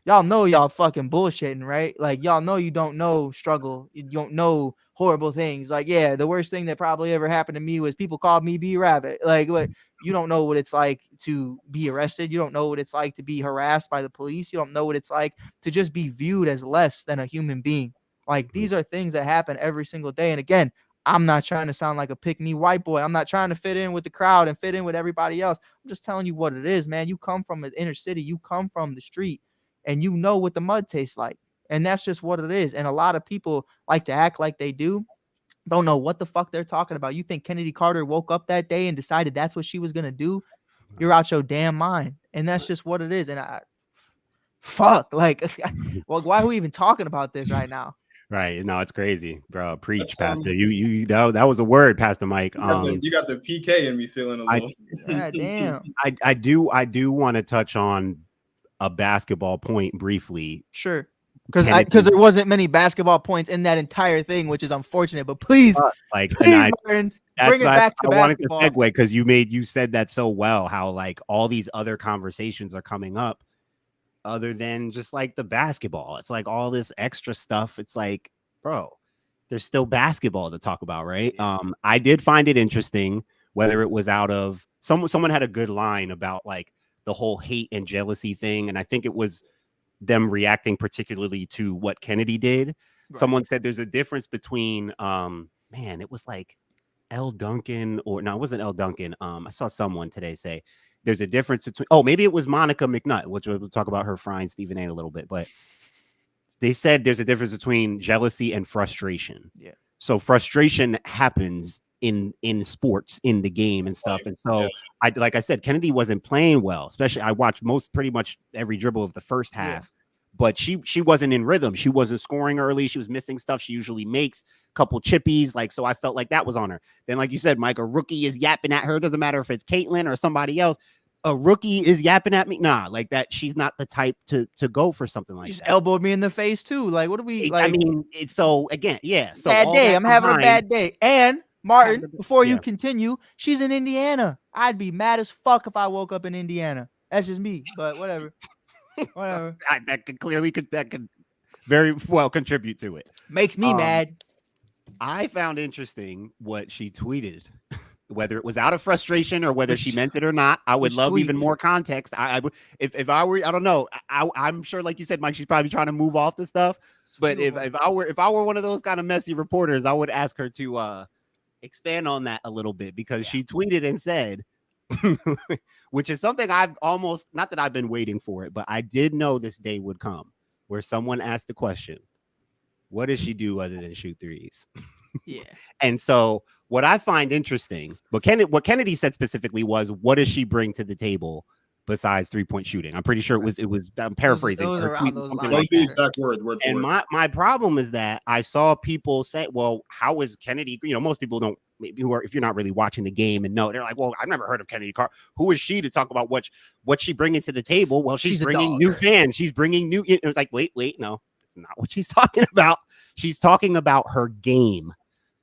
y'all know y'all fucking bullshitting, right? Like, y'all know you don't know struggle. You don't know horrible things. Like, yeah, the worst thing that probably ever happened to me was people called me B-Rabbit. Like, what? You don't know what it's like to be arrested. You don't know what it's like to be harassed by the police. You don't know what it's like to just be viewed as less than a human being. Like, these are things that happen every single day. And again, I'm not trying to sound like a pick-me white boy. I'm not trying to fit in with the crowd and fit in with everybody else. I'm just telling you what it is, man. You come from an inner city. You come from the street, and you know what the mud tastes like. And that's just what it is. And a lot of people like to act like they do. Don't know what the fuck they're talking about. You think Kennedy Carter woke up that day and decided that's what she was going to do? You're out your damn mind. And that's just what it is. And fuck, like, well, why are we even talking about this right now? Right. No, it's crazy, bro. Preach, Pastor. You that was a word, Pastor Mike. You got the PK in me feeling a little. Damn. I do want to touch on a basketball point briefly. Sure. Because there wasn't many basketball points in that entire thing, which is unfortunate. But please, Martin, bring it back to basketball. I wanted to segue because you said that so well, how like all these other conversations are coming up other than just like the basketball. It's like all this extra stuff. It's like, bro, there's still basketball to talk about, right? I did find it interesting, whether it was out of someone had a good line about like the whole hate and jealousy thing, and I think it was them reacting particularly to what Chennedy did. Right. Someone said there's a difference between man, it was like L. Duncan, or no, it wasn't L. Duncan. I saw someone today say there's a difference between, maybe it was Monica McNutt, which we'll talk about her frying Stephen A. a little bit, but they said there's a difference between jealousy and frustration. Yeah. So frustration happens in sports, in the game and stuff. And so like I said, Chennedy wasn't playing well, especially I watched pretty much every dribble of the first half, but she wasn't in rhythm. She wasn't scoring early. She was missing stuff she usually makes, a couple chippies. Like, so I felt like that was on her. Then, like you said, Mike, a rookie is yapping at her. Doesn't matter if it's Caitlin or somebody else. A rookie is yapping at me. Nah, like that. She's not the type to go for something like that. Just elbowed me in the face too. Like, what do we like? I mean, it's so again, So bad day. I'm having a bad day. And Martin, before you continue, she's in Indiana. I'd be mad as fuck if I woke up in Indiana. That's just me, but whatever. Whatever. So that could very well contribute to it. Makes me mad. I found interesting what she tweeted, whether it was out of frustration or whether she meant it or not. I would love even more context. I would, if I were, I don't know. I'm sure, like you said, Mike, she's probably trying to move off the stuff. But if I were one of those kind of messy reporters, I would ask her to expand on that a little bit, because she tweeted and said, which is something I've almost, not that I've been waiting for it, but I did know this day would come where someone asked the question, what does she do other than shoot threes? Yeah. And so what I find interesting, what Chennedy said specifically was, what does she bring to the table besides 3-point shooting? I'm pretty sure it was I'm paraphrasing. Those the exact words. And my problem is that I saw people say, well, how is Chennedy? You know, most people don't, maybe if you're not really watching the game and know, they're like, well, I've never heard of Chennedy Carter. Who is she to talk about what's she bringing to the table? Well, she's bringing new fans. She's bringing new. It was like, wait, no, it's not what she's talking about. She's talking about her game.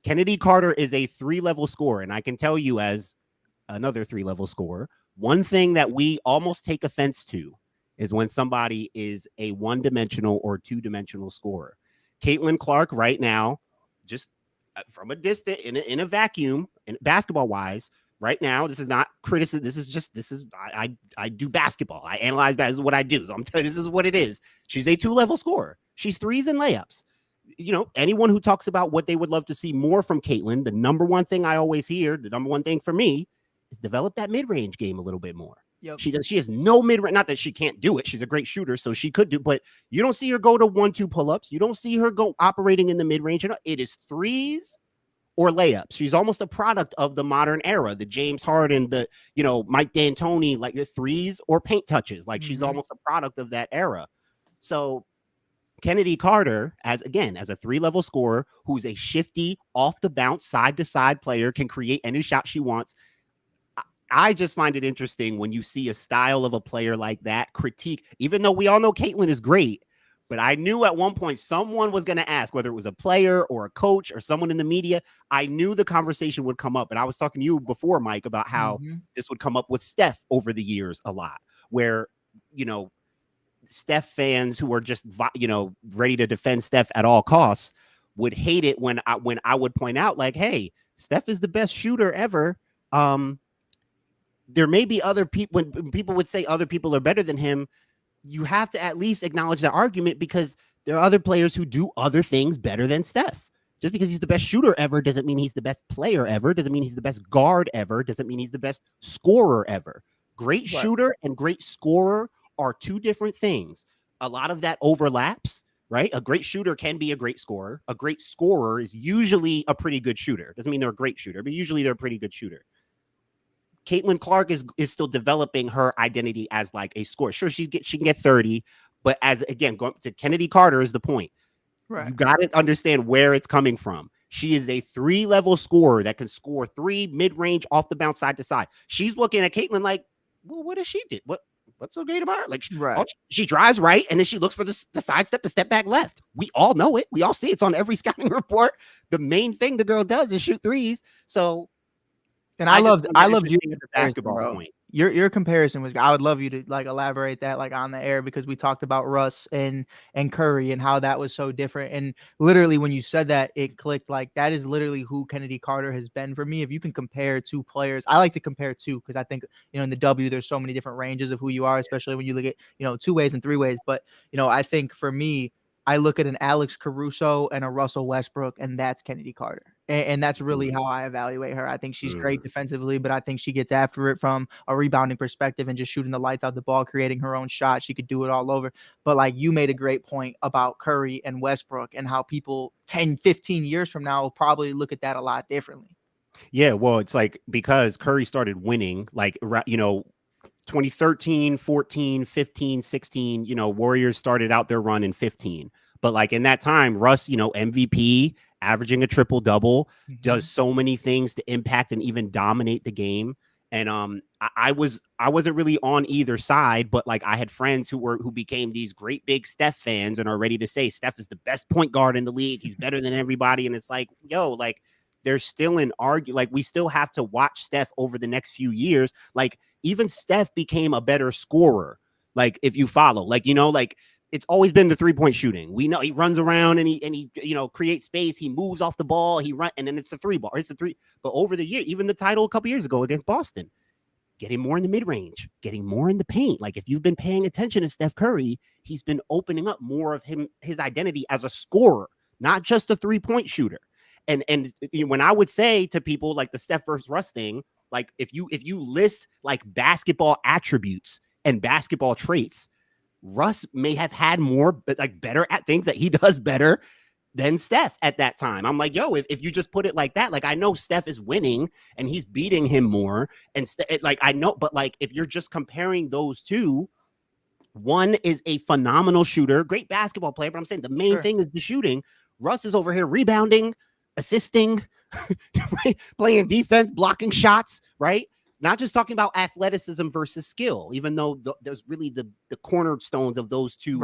Chennedy Carter is a 3-level scorer, and I can tell you, as another 3-level scorer, one thing that we almost take offense to is when somebody is a 1-dimensional or 2-dimensional scorer. Caitlin Clark right now, just from a distance, in a vacuum, and basketball wise, right now, this is not criticism. I do basketball. I analyze that. This is what I do. So I'm telling you, this is what it is. She's a 2-level scorer. She's threes and layups. You know, anyone who talks about what they would love to see more from Caitlin, the number one thing I always hear, the number one thing for me, is develop that mid-range game a little bit more. Yep. She has no mid-range, not that she can't do it. She's a great shooter, so she could do, but you don't see her go to 1-2 pull-ups. You don't see her go operating in the mid-range. It is threes or layups. She's almost a product of the modern era, the James Harden, the, Mike D'Antoni, like the threes or paint touches. Like she's almost a product of that era. So Chennedy Carter, as a 3-level scorer who's a shifty, off the bounce, side to side player, can create any shot she wants. I just find it interesting when you see a style of a player like that critique, even though we all know Caitlin is great, but I knew at one point someone was going to ask, whether it was a player or a coach or someone in the media, I knew the conversation would come up. And I was talking to you before, Mike, about how this would come up with Steph over the years a lot, where, Steph fans who are just, ready to defend Steph at all costs would hate it when I would point out, like, hey, Steph is the best shooter ever. There may be other people, when people would say other people are better than him, you have to at least acknowledge that argument, because there are other players who do other things better than Steph. Just because he's the best shooter ever doesn't mean he's the best player ever, doesn't mean he's the best guard ever, doesn't mean he's the best scorer ever. Great shooter and great scorer are two different things. A lot of that overlaps, right? A great shooter can be a great scorer. A great scorer is usually a pretty good shooter. Doesn't mean they're a great shooter, but usually they're a pretty good shooter. Caitlin Clark is still developing her identity as like a scorer. Sure, she can get 30, but going to Chennedy Carter is the point. Right. You got to understand where it's coming from. She is a 3-level scorer that can score 3 mid-range off the bounce side to side. She's looking at Caitlin like, well, what does she do? What's so great about her? Like, she drives right, and then she looks for the sidestep, the step back left. We all know it. We all see it's on every scouting report. The main thing the girl does is shoot threes. So, and I loved you the basketball point. your comparison was, I would love you to like elaborate that like on the air, because we talked about Russ and Curry and how that was so different. And literally when you said that, it clicked. Like that is literally who Kennedy Carter has been for me. If you can compare two players, I like to compare two, because I think, in the W there's so many different ranges of who you are, especially when you look at, two ways and three ways. But I think for me, I look at an Alex Caruso and a Russell Westbrook, and that's Kennedy Carter. And that's really how I evaluate her. I think she's great defensively, but I think she gets after it from a rebounding perspective and just shooting the lights out the ball, creating her own shot. She could do it all over. But like you made a great point about Curry and Westbrook and how people 10, 15 years from now will probably look at that a lot differently. Yeah, well, it's like because Curry started winning, like, 2013, 14, 15, 16, Warriors started out their run in 15. But like in that time, Russ, MVP, averaging a triple double, does so many things to impact and even dominate the game. And I wasn't really on either side, but like I had friends who became these great big Steph fans and are ready to say Steph is the best point guard in the league. He's better than everybody. And it's like, yo, like there's still an argument. Like we still have to watch Steph over the next few years. Like even Steph became a better scorer. Like if you follow, like, like it's always been the 3-point shooting. We know he runs around and he creates space. He moves off the ball. He run, and then it's a 3-ball. It's a 3. But over the year, even the title a couple years ago against Boston, getting more in the mid range, getting more in the paint. Like if you've been paying attention to Steph Curry, he's been opening up more of his identity as a scorer, not just a 3-point shooter. And when I would say to people like the Steph versus Russ thing, like if you list like basketball attributes and basketball traits, Russ may have had more, but like better at things that he does better than Steph at that time. I'm like, yo, if you just put it like that, like I know Steph is winning and he's beating him more, and like I know, but like if you're just comparing those two, one is a phenomenal shooter, great basketball player, but I'm saying the main thing is the shooting. Russ is over here rebounding, assisting, right? Playing defense, blocking shots, right? Not just talking about athleticism versus skill, even though there's really the cornerstones of those two,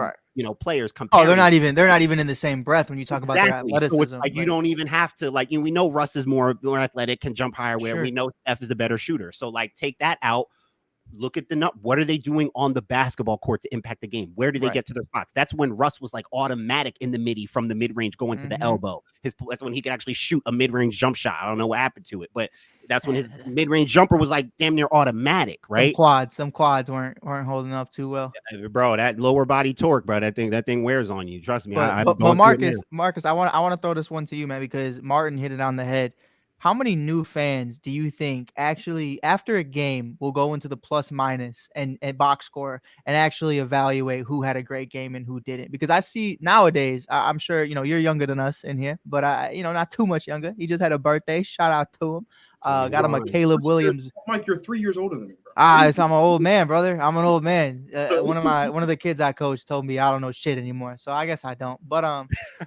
players. Oh, they're not even in the same breath when you talk about their athleticism. So it's like you don't even have to like. We know Russ is more athletic, can jump higher. Where we know Steph is the better shooter. So like, take that out. Look at what are they doing on the basketball court to impact the game? Where do they get to their spots? That's when Russ was like automatic in the midi from the mid-range going to the elbow. That's when he could actually shoot a mid-range jump shot. I don't know what happened to it, but that's when his mid-range jumper was like damn near automatic, right? Some quads weren't holding up too well. Yeah, bro, that lower body torque, bro, that thing wears on you. Trust me. But Marcus, I want to throw this one to you, man, because Martin hit it on the head. How many new fans do you think actually after a game will go into the plus minus and box score and actually evaluate who had a great game and who didn't? Because I see nowadays, I'm sure, you're younger than us in here, but not too much younger. He just had a birthday. Shout out to him. Got him a Caleb Williams. Mike, you're 3 years older than me, bro. So I'm an old man, brother. I'm an old man. One of the kids I coached told me I don't know shit anymore. So I guess I don't. But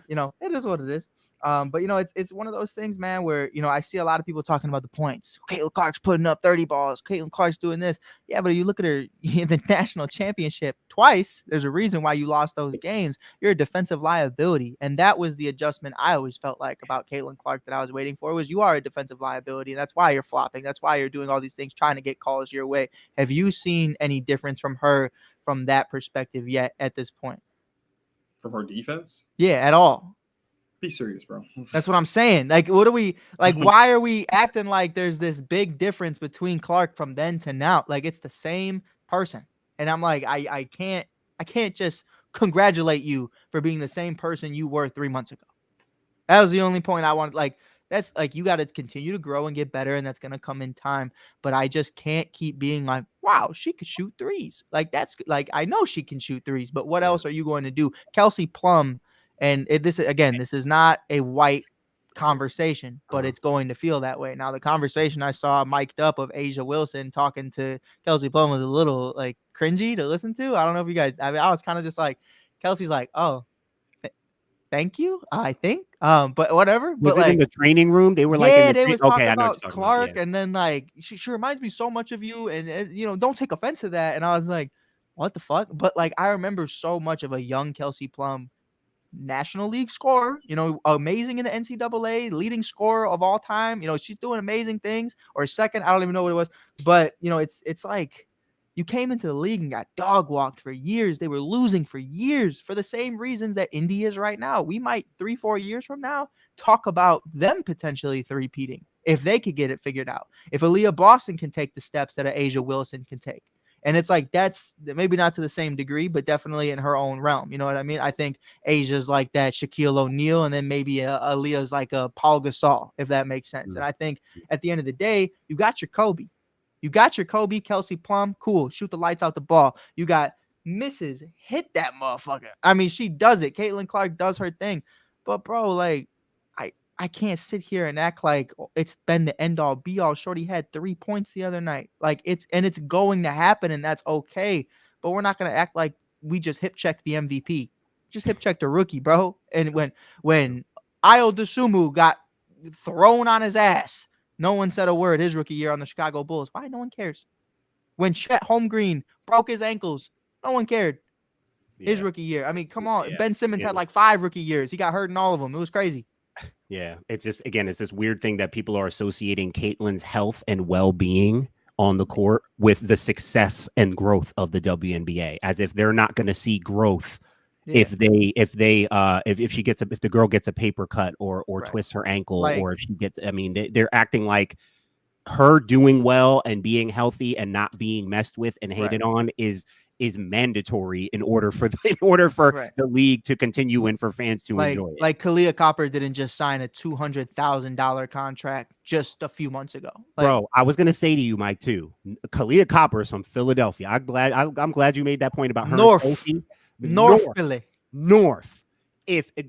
it is what it is. But it's one of those things, man, where I see a lot of people talking about the points. Caitlin Clark's putting up 30 balls. Caitlin Clark's doing this. Yeah, but you look at her in the national championship twice. There's a reason why you lost those games. You're a defensive liability, and that was the adjustment I always felt like about Caitlin Clark that I was waiting for. Was you are a defensive liability, and that's why you're flopping. That's why you're doing all these things, trying to get calls your way. Have you seen any difference from her from that perspective yet at this point? From her defense? Yeah, at all. Be serious, bro. That's what I'm saying. Like, what do we like? Why are we acting like there's this big difference between Clark from then to now? Like, it's the same person. And I'm like, I can't just congratulate you for being the same person you were 3 months ago. That was the only point I wanted. Like, that's like, you got to continue to grow and get better, and that's going to come in time. But I just can't keep being like, wow, she could shoot threes. Like, that's like, I know she can shoot threes, but what else are you going to do? Kelsey Plum. And this is not a white conversation, but it's going to feel that way. Now, the conversation I saw mic'd up of Asia Wilson talking to Kelsey Plum was a little like cringy to listen to. I don't know if you guys, I was kind of just like, Kelsey's like, oh, thank you, I think. But whatever. Was but it in the training room? They were like, they was talking about Clark, and then like she reminds me so much of you, and don't take offense to that. And I was like, what the fuck? But like, I remember so much of a young Kelsey Plum National League scorer, amazing in the NCAA, leading scorer of all time. She's doing amazing things. Or second, I don't even know what it was. But, it's like you came into the league and got dog walked for years. They were losing for years for the same reasons that Indy is right now. We might 3-4 years from now talk about them potentially three-peating if they could get it figured out. If Aaliyah Boston can take the steps that a Asia Wilson can take. And it's like, that's maybe not to the same degree, but definitely in her own realm. You know what I mean? I think Asia's like that Shaquille O'Neal, and then maybe Aaliyah's like a Paul Gasol, if that makes sense. And I think at the end of the day, you got your Kobe. You got your Kobe, Kelsey Plum. Cool. Shoot the lights out the ball. You got Mrs. Hit that motherfucker. I mean, she does it. Caitlin Clark does her thing. But, bro, like, I can't sit here and act like it's been the end all be all. Shorty had 3 points the other night. Like it's going to happen, and that's okay. But we're not going to act like we just hip checked the MVP. Just hip checked a rookie, bro. And when Ayo Dosunmu got thrown on his ass, no one said a word his rookie year on the Chicago Bulls. Why? No one cares. When Chet Holmgren broke his ankles, no one cared. His rookie year. I mean, come on. Ben Simmons had like 5 rookie years. He got hurt in all of them. It was crazy. Yeah, it's just, again, it's this weird thing that people are associating Caitlin's health and well-being on the court with the success and growth of the WNBA, as if they're not going to see growth if the girl gets a paper cut or twists her ankle, or if she gets, I mean, they're acting like her doing well and being healthy and not being messed with and hated on is mandatory in order for the league to continue and for fans to enjoy it. Like Kalia Copper didn't just sign a $200,000 contract just a few months ago. Bro, I was gonna say to you, Mike, too. Kalia Copper is from Philadelphia. I'm glad you made that point about her. North Philly. North.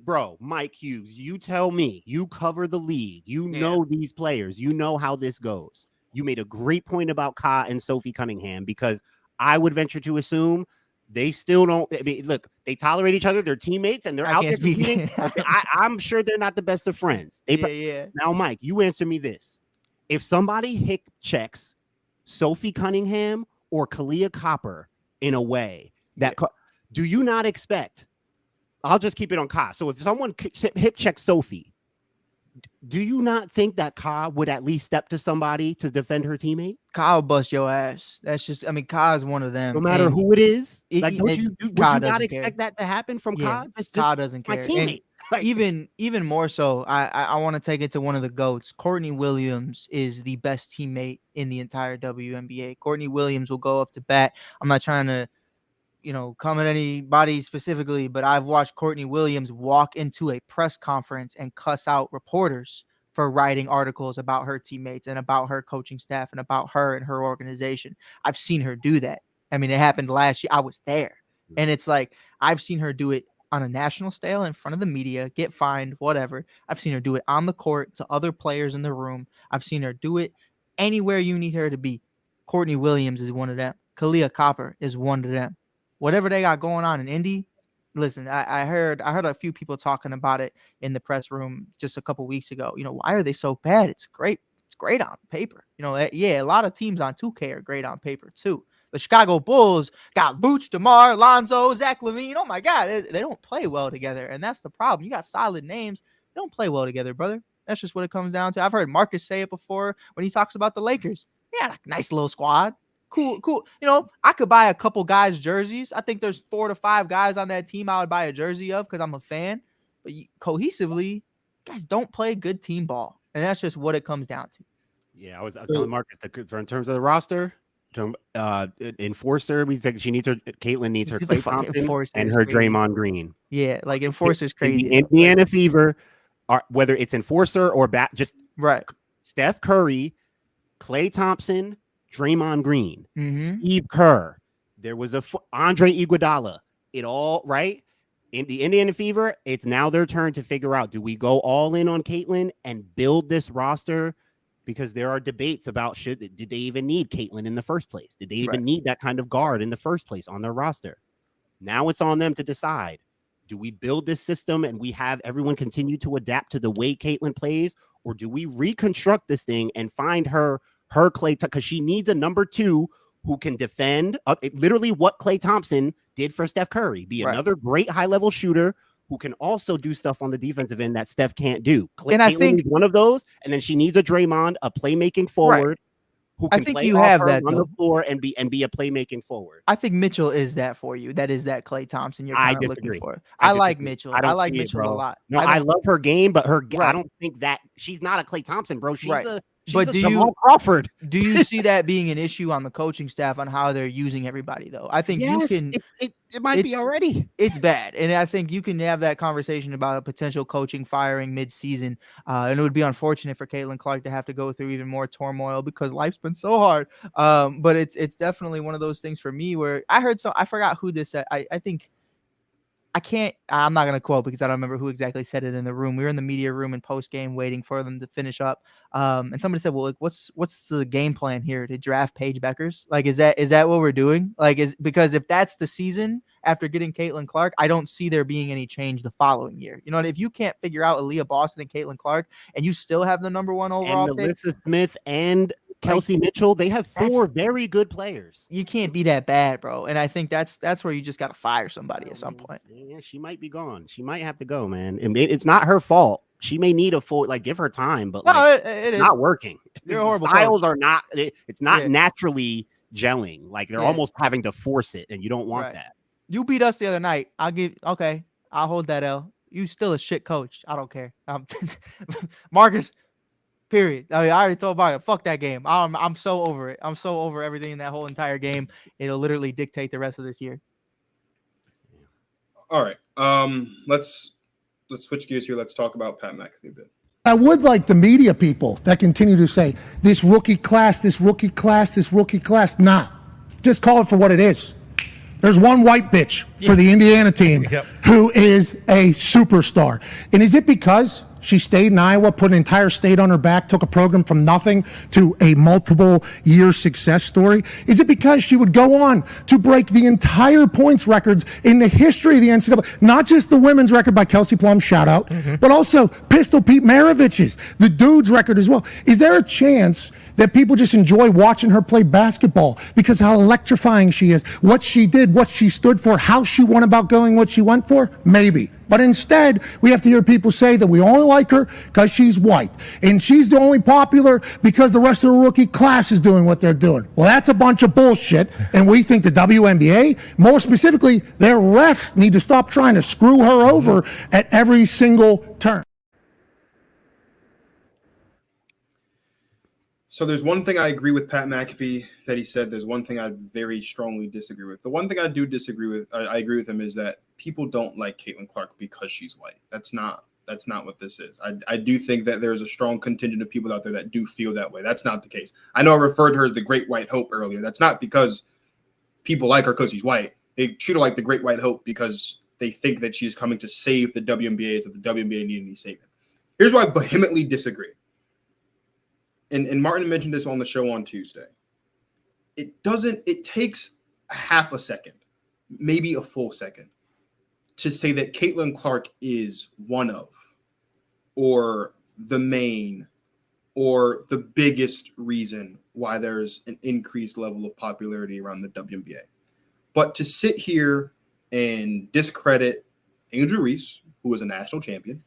Bro, Mike Hughes, you tell me, you cover the league, you know these players, you know how this goes. You made a great point about Ka and Sophie Cunningham, because I would venture to assume they still don't. I mean, look, they tolerate each other. They're teammates, and they're out there competing. I'm sure they're not the best of friends. Now, Mike, you answer me this: if somebody hip checks Sophie Cunningham or Kalia Copper in a way that, do you not expect? I'll just keep it on Ka. So if someone hip checks Sophie, do you not think that Ka would at least step to somebody to defend her teammate? Ka will bust your ass. That's just, I mean, Ka is one of them. No matter who it is. Would you not expect that to happen from Ka? Ka doesn't care. My teammate. Even more so, I want to take it to one of the GOATs. Courtney Williams is the best teammate in the entire WNBA. Courtney Williams will go up to bat. I'm not trying to come at anybody specifically, but I've watched Courtney Williams walk into a press conference and cuss out reporters for writing articles about her teammates and about her coaching staff and about her and her organization. I've seen her do that. I mean, it happened last year. I was there. And it's like, I've seen her do it on a national scale in front of the media, get fined, whatever. I've seen her do it on the court to other players in the room. I've seen her do it anywhere you need her to be. Courtney Williams is one of them. Kalia Copper is one of them. Whatever they got going on in Indy, listen, I heard a few people talking about it in the press room just a couple weeks ago. Why are they so bad? It's great. It's great on paper. A lot of teams on 2K are great on paper too. The Chicago Bulls got Vooch, DeMar, Lonzo, Zach LaVine. Oh my God, they don't play well together, and that's the problem. You got solid names, they don't play well together, brother. That's just what it comes down to. I've heard Marcus say it before when he talks about the Lakers. Yeah, nice little squad. Cool. I could buy a couple guys' jerseys. I think there's 4 to 5 guys on that team I would buy a jersey of because I'm a fan. But cohesively, guys don't play good team ball. And that's just what it comes down to. Yeah, I was telling Marcus that in terms of the roster, enforcer, Caitlin needs her Klay Thompson and her Draymond Green. Yeah, like enforcer's crazy. The Indiana Fever, whether it's enforcer or just Steph Curry, Klay Thompson, Draymond Green, Steve Kerr, there was Andre Iguodala. It all right. In the Indiana Fever, it's now their turn to figure out, do we go all in on Caitlin and build this roster? Because there are debates about did they even need Caitlin in the first place? Did they even need that kind of guard in the first place on their roster? Now it's on them to decide. Do we build this system and we have everyone continue to adapt to the way Caitlin plays? Or do we reconstruct this thing and find her Klay, because she needs a number 2 who can defend literally what Klay Thompson did for Steph Curry, be another great high-level shooter who can also do stuff on the defensive end that Steph can't do. And I Caitlin think needs one of those, and then she needs a Draymond, a playmaking forward. Who I can think play you off have her, that, on though. the floor and be a playmaking forward. I think Mitchell is that for you. That is that Klay Thompson you're kind of looking for. I like Mitchell. I like Mitchell a lot. No, I love her game, but I don't think that she's not a Klay Thompson, bro. She's a Jamal Crawford. Do you see that being an issue on the coaching staff on how they're using everybody, though? I think you can. It might be already. It's bad, and I think you can have that conversation about a potential coaching firing mid-season, and it would be unfortunate for Caitlin Clark to have to go through even more turmoil because life's been so hard. But it's definitely one of those things for me where I heard I forgot who this said. I think. I'm not going to quote because I don't remember who exactly said it in the room. We were in the media room in post game waiting for them to finish up. And somebody said, well, like, what's the game plan here to draft Paige Beckers? Like, is that what we're doing? Like, because if that's the season after getting Caitlin Clark, I don't see there being any change the following year. You know, if you can't figure out Aaliyah Boston and Caitlin Clark and you still have the number one overall and pick, Alyssa Smith and Kelsey Mitchell, they have 4 very good players. You can't be that bad, bro. And I think that's where you just got to fire somebody at some point. Yeah, she might be gone. She might have to go, man. And it's not her fault. She may need a full, give her time, but it is not working. You're a horrible styles coach. are not. It's not naturally gelling. Like they're almost having to force it, and you don't want that. You beat us the other night. I'll hold that L. You still a shit coach. I don't care. Marcus. Period. I mean, I already told Mario, fuck that game. I'm so over it. I'm so over everything in that whole entire game. It'll literally dictate the rest of this year. All right. Let's switch gears here. Let's talk about Pat McAfee a bit. I would like the media people that continue to say this rookie class, this rookie class, this rookie class. Nah, just call it for what it is. There's one white bitch for the Indiana team who is a superstar. And is it because she stayed in Iowa, put an entire state on her back, took a program from nothing to a multiple year success story? Is it because she would go on to break the entire points records in the history of the NCAA? Not just the women's record by Kelsey Plum, shout out, but also Pistol Pete Maravich's, the dude's record as well. Is there a chance that people just enjoy watching her play basketball because how electrifying she is, what she did, what she stood for, how she went about going, what she went for? Maybe. But instead, we have to hear people say that we only like her because she's white. And she's the only popular because the rest of the rookie class is doing what they're doing. Well, that's a bunch of bullshit. And we think the WNBA, more specifically, their refs need to stop trying to screw her over at every single turn. So there's one thing I agree with Pat McAfee that he said. There's one thing I very strongly disagree with. The one thing I do disagree with, I agree with him, is that people don't like Caitlin Clark because she's white. That's not what this is. I do think that there's a strong contingent of people out there that do feel that way. That's not the case. I know I referred to her as the Great White Hope earlier. That's not because people like her because she's white. They treat her like the Great White Hope because they think that she's coming to save the WNBA as if the WNBA needed any saving. Here's why I vehemently disagree. And Martin mentioned this on the show on Tuesday. It takes a half a second, maybe a full second, to say that Caitlin Clark is one of, or the main, or the biggest reason why there's an increased level of popularity around the WNBA. But to sit here and discredit Angel Reese, who was a national champion,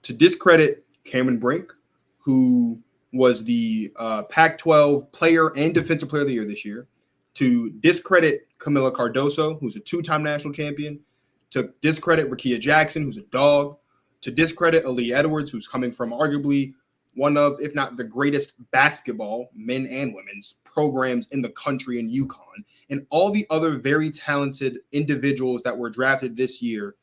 to discredit Cameron Brink, who was the Pac-12 player and defensive player of the year this year, to discredit Camila Cardoso, who's a 2-time national champion, to discredit Rakia Jackson, who's a dog, to discredit Aaliyah Edwards, who's coming from arguably one of, if not the greatest basketball, men and women's, programs in the country in UConn, and all the other very talented individuals that were drafted this year,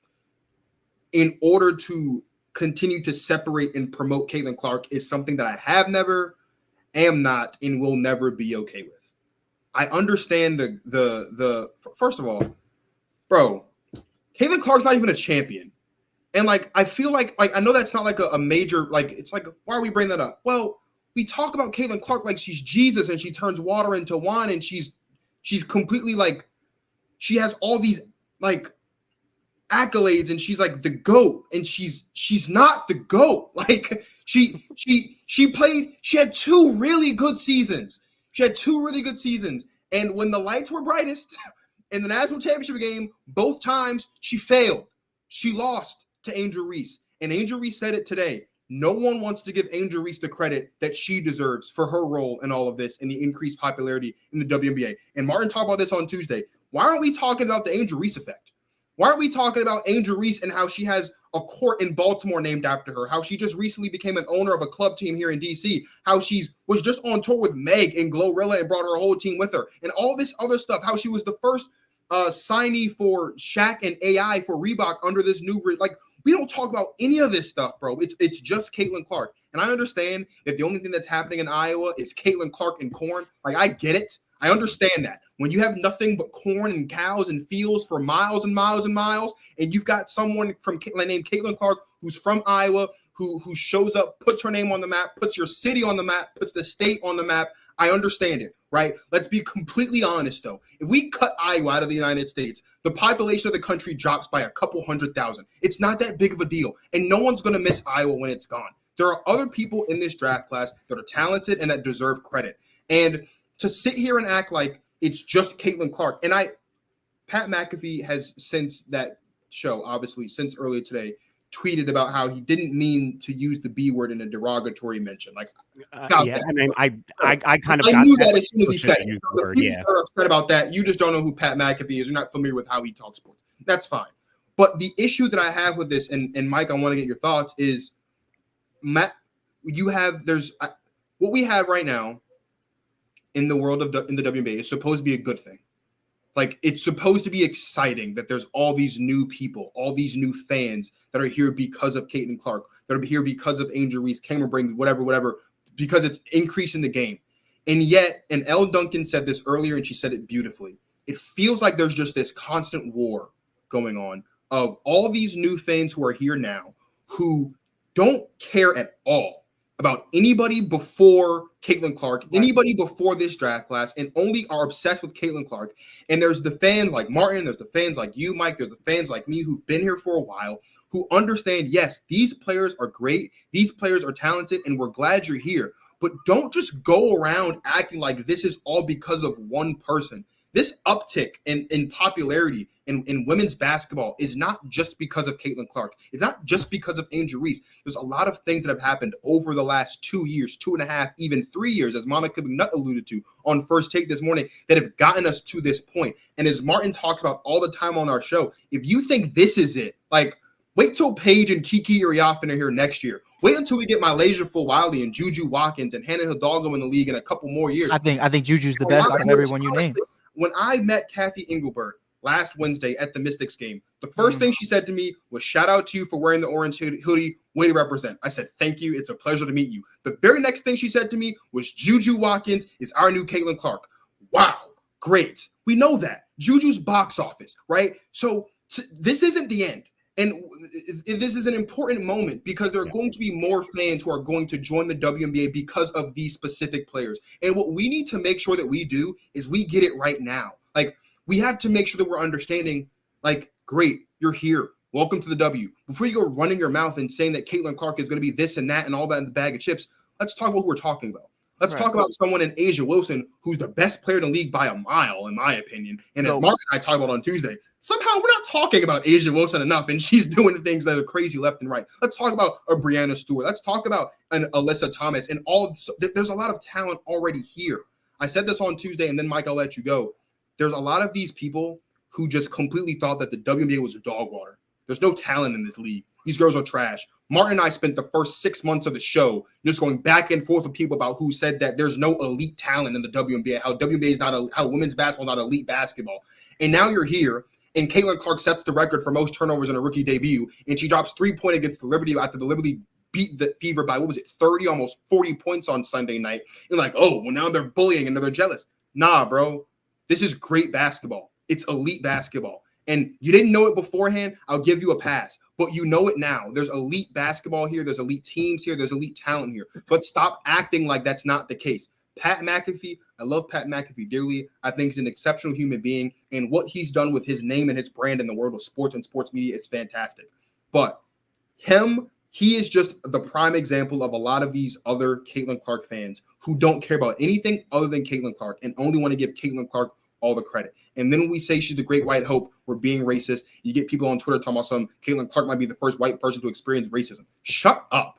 in order to continue to separate and promote Caitlin Clark, is something that I have never, am not, and will never be okay with. I understand the first of all, bro, Caitlin Clark's not even a champion. And I feel like I know that's not like a major, it's like, why are we bringing that up? Well, we talk about Caitlin Clark like she's Jesus and she turns water into wine and she's completely she has all these accolades and she's like the GOAT, and she's not the GOAT. She had 2 really good seasons. And when the lights were brightest in the national championship game, both times she failed. She lost to Angel Reese, and Angel Reese said it today. No one wants to give Angel Reese the credit that she deserves for her role in all of this and the increased popularity in the WNBA. And Martin talked about this on Tuesday. Why aren't we talking about the Angel Reese effect? Why aren't we talking about Angel Reese and how she has a court in Baltimore named after her, how she just recently became an owner of a club team here in DC, how she was just on tour with Meg and Glorilla and brought her whole team with her, and all this other stuff, how she was the first signee for Shaq and AI for Reebok under this new, like, we don't talk about any of this stuff, bro. It's just Caitlin Clark. And I understand that the only thing that's happening in Iowa is Caitlin Clark and corn. Like, I get it. I understand that. When you have nothing but corn and cows and fields for miles and miles and miles, and you've got someone named Caitlin Clark who's from Iowa, who shows up, puts her name on the map, puts your city on the map, puts the state on the map, I understand it, right? Let's be completely honest, though. If we cut Iowa out of the United States, the population of the country drops by a couple 100,000. It's not that big of a deal, and no one's going to miss Iowa when it's gone. There are other people in this draft class that are talented and that deserve credit. And to sit here and act like it's just Caitlin Clark, and Pat McAfee has, since that show, obviously, since earlier today, tweeted about how he didn't mean to use the B word in a derogatory mention. Like, yeah, I mean, I kind of I knew that as soon as he said it. So the people that are upset about that, you just don't know who Pat McAfee is. You're not familiar with how he talks sports. That's fine. But the issue that I have with this, and Mike, I want to get your thoughts, is what we have right now in the world in the WNBA is supposed to be a good thing. Like, it's supposed to be exciting that there's all these new people, all these new fans that are here because of Caitlin Clark, that are here because of Angel Reese, Cameron Brink, whatever, because it's increasing the game. And yet, and Elle Duncan said this earlier, and she said it beautifully, it feels like there's just this constant war going on of all these new fans who are here now who don't care at all about anybody before Caitlin Clark, anybody before this draft class, and only are obsessed with Caitlin Clark. And there's the fans like Martin, there's the fans like you, Mike, there's the fans like me who've been here for a while, who understand, yes, these players are great, these players are talented, and we're glad you're here. But don't just go around acting like this is all because of one person. This uptick in popularity in women's basketball is not just because of Caitlin Clark. It's not just because of Angel Reese. There's a lot of things that have happened over the last 2 years, 2.5, even 3 years, as Monica McNutt alluded to on First Take this morning, that have gotten us to this point. And as Martin talks about all the time on our show, if you think this is it, like, wait till Paige and Kiki Iriafen are here next year. Wait until we get Malaysia Fulwiley and Juju Watkins and Hannah Hidalgo in the league in a couple more years. I think Juju's the best out of everyone you named. When I met Kathy Engelbert last Wednesday at the Mystics game, the first thing she said to me was, shout out to you for wearing the orange hoodie. Way to represent. I said, thank you. It's a pleasure to meet you. The very next thing she said to me was, Juju Watkins is our new Caitlin Clark. Wow. Great. We know that. Juju's box office, right? So this isn't the end. And this is an important moment because there are going to be more fans who are going to join the WNBA because of these specific players. And what we need to make sure that we do is we get it right now. Like, we have to make sure that we're understanding, like, great, you're here. Welcome to the W. Before you go running your mouth and saying that Caitlin Clark is going to be this and that and all that in the bag of chips, let's talk about who we're talking about. Let's talk about someone in Asia Wilson who's the best player in the league by a mile, in my opinion. And as Mark and I talked about on Tuesday, somehow we're not talking about Asia Wilson enough, and she's doing things that are crazy left and right. Let's talk about a Brianna Stewart. Let's talk about an Alyssa Thomas. And there's a lot of talent already here. I said this on Tuesday, and then, Mike, I'll let you go. There's a lot of these people who just completely thought that the WNBA was dog water. There's no talent in this league. These girls are trash. Martin and I spent the first 6 months of the show just going back and forth with people about who said that there's no elite talent in the WNBA, how WNBA is not how women's basketball is not elite basketball. And now you're here, and Caitlin Clark sets the record for most turnovers in a rookie debut, and she drops 3-point against the Liberty after the Liberty beat the Fever by, 30, almost 40 points on Sunday night. And like, oh, well, now they're bullying and they're jealous. Nah, bro. This is great basketball. It's elite basketball. And you didn't know it beforehand, I'll give you a pass. But you know it now. There's elite basketball here. There's elite teams here. There's elite talent here. But stop acting like that's not the case. Pat McAfee, I love Pat McAfee dearly. I think he's an exceptional human being. And what he's done with his name and his brand in the world of sports and sports media is fantastic. But he is just the prime example of a lot of these other Caitlin Clark fans who don't care about anything other than Caitlin Clark and only want to give Caitlin Clark all the credit. And then when we say she's the great white hope, we're being racist. You get people on Twitter talking about Caitlin Clark might be the first white person to experience racism. Shut up.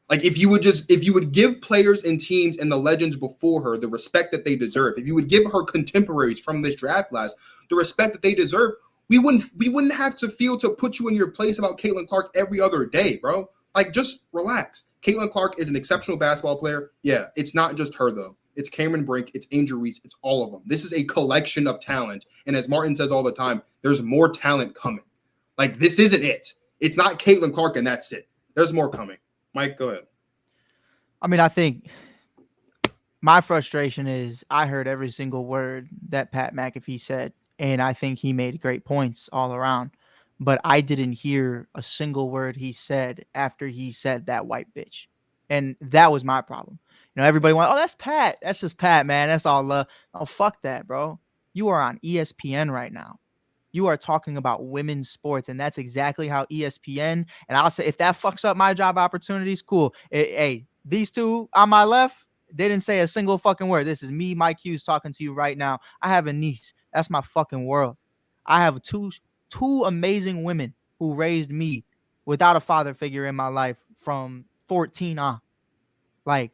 Like if you would give players and teams and the legends before her the respect that they deserve, if you would give her contemporaries from this draft class the respect that they deserve, we wouldn't have to feel to put you in your place about Caitlin Clark every other day, bro. Like just relax. Caitlin Clark is an exceptional basketball player. Yeah, it's not just her though. It's Cameron Brink, it's Angel Reese, it's all of them. This is a collection of talent. And as Martin says all the time, there's more talent coming. Like this isn't it. It's not Caitlin Clark and that's it. There's more coming. Mike, go ahead. I mean, I think my frustration is I heard every single word that Pat McAfee said, and I think he made great points all around. But I didn't hear a single word he said after he said that white bitch. And that was my problem. You know, everybody went, oh, that's Pat. That's just Pat, man. That's all love. Oh, fuck that, bro. You are on ESPN right now. You are talking about women's sports, and that's exactly how ESPN, and I'll say, if that fucks up my job opportunities, cool. Hey, these two on my left, they didn't say a single fucking word. This is me, Mike Hughes, talking to you right now. I have a niece. That's my fucking world. I have two amazing women who raised me without a father figure in my life from 14 on. Like,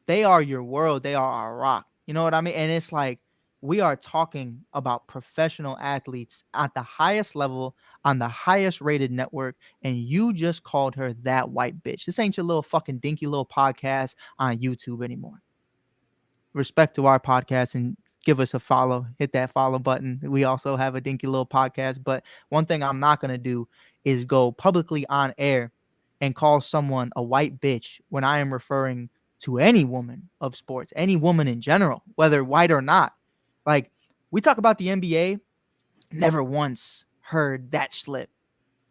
they are your world. They are our rock. You know what I mean? And it's like, we are talking about professional athletes at the highest level on the highest rated network, and you just called her that white bitch. This ain't your little fucking dinky little podcast on YouTube anymore. Respect to our podcast and give us a follow. Hit that follow button. We also have a dinky little podcast, but one thing I'm not going to do is go publicly on air and call someone a white bitch when I am referring to any woman of sports, any woman in general, whether white or not. Like, we talk about the NBA, never once heard that slip.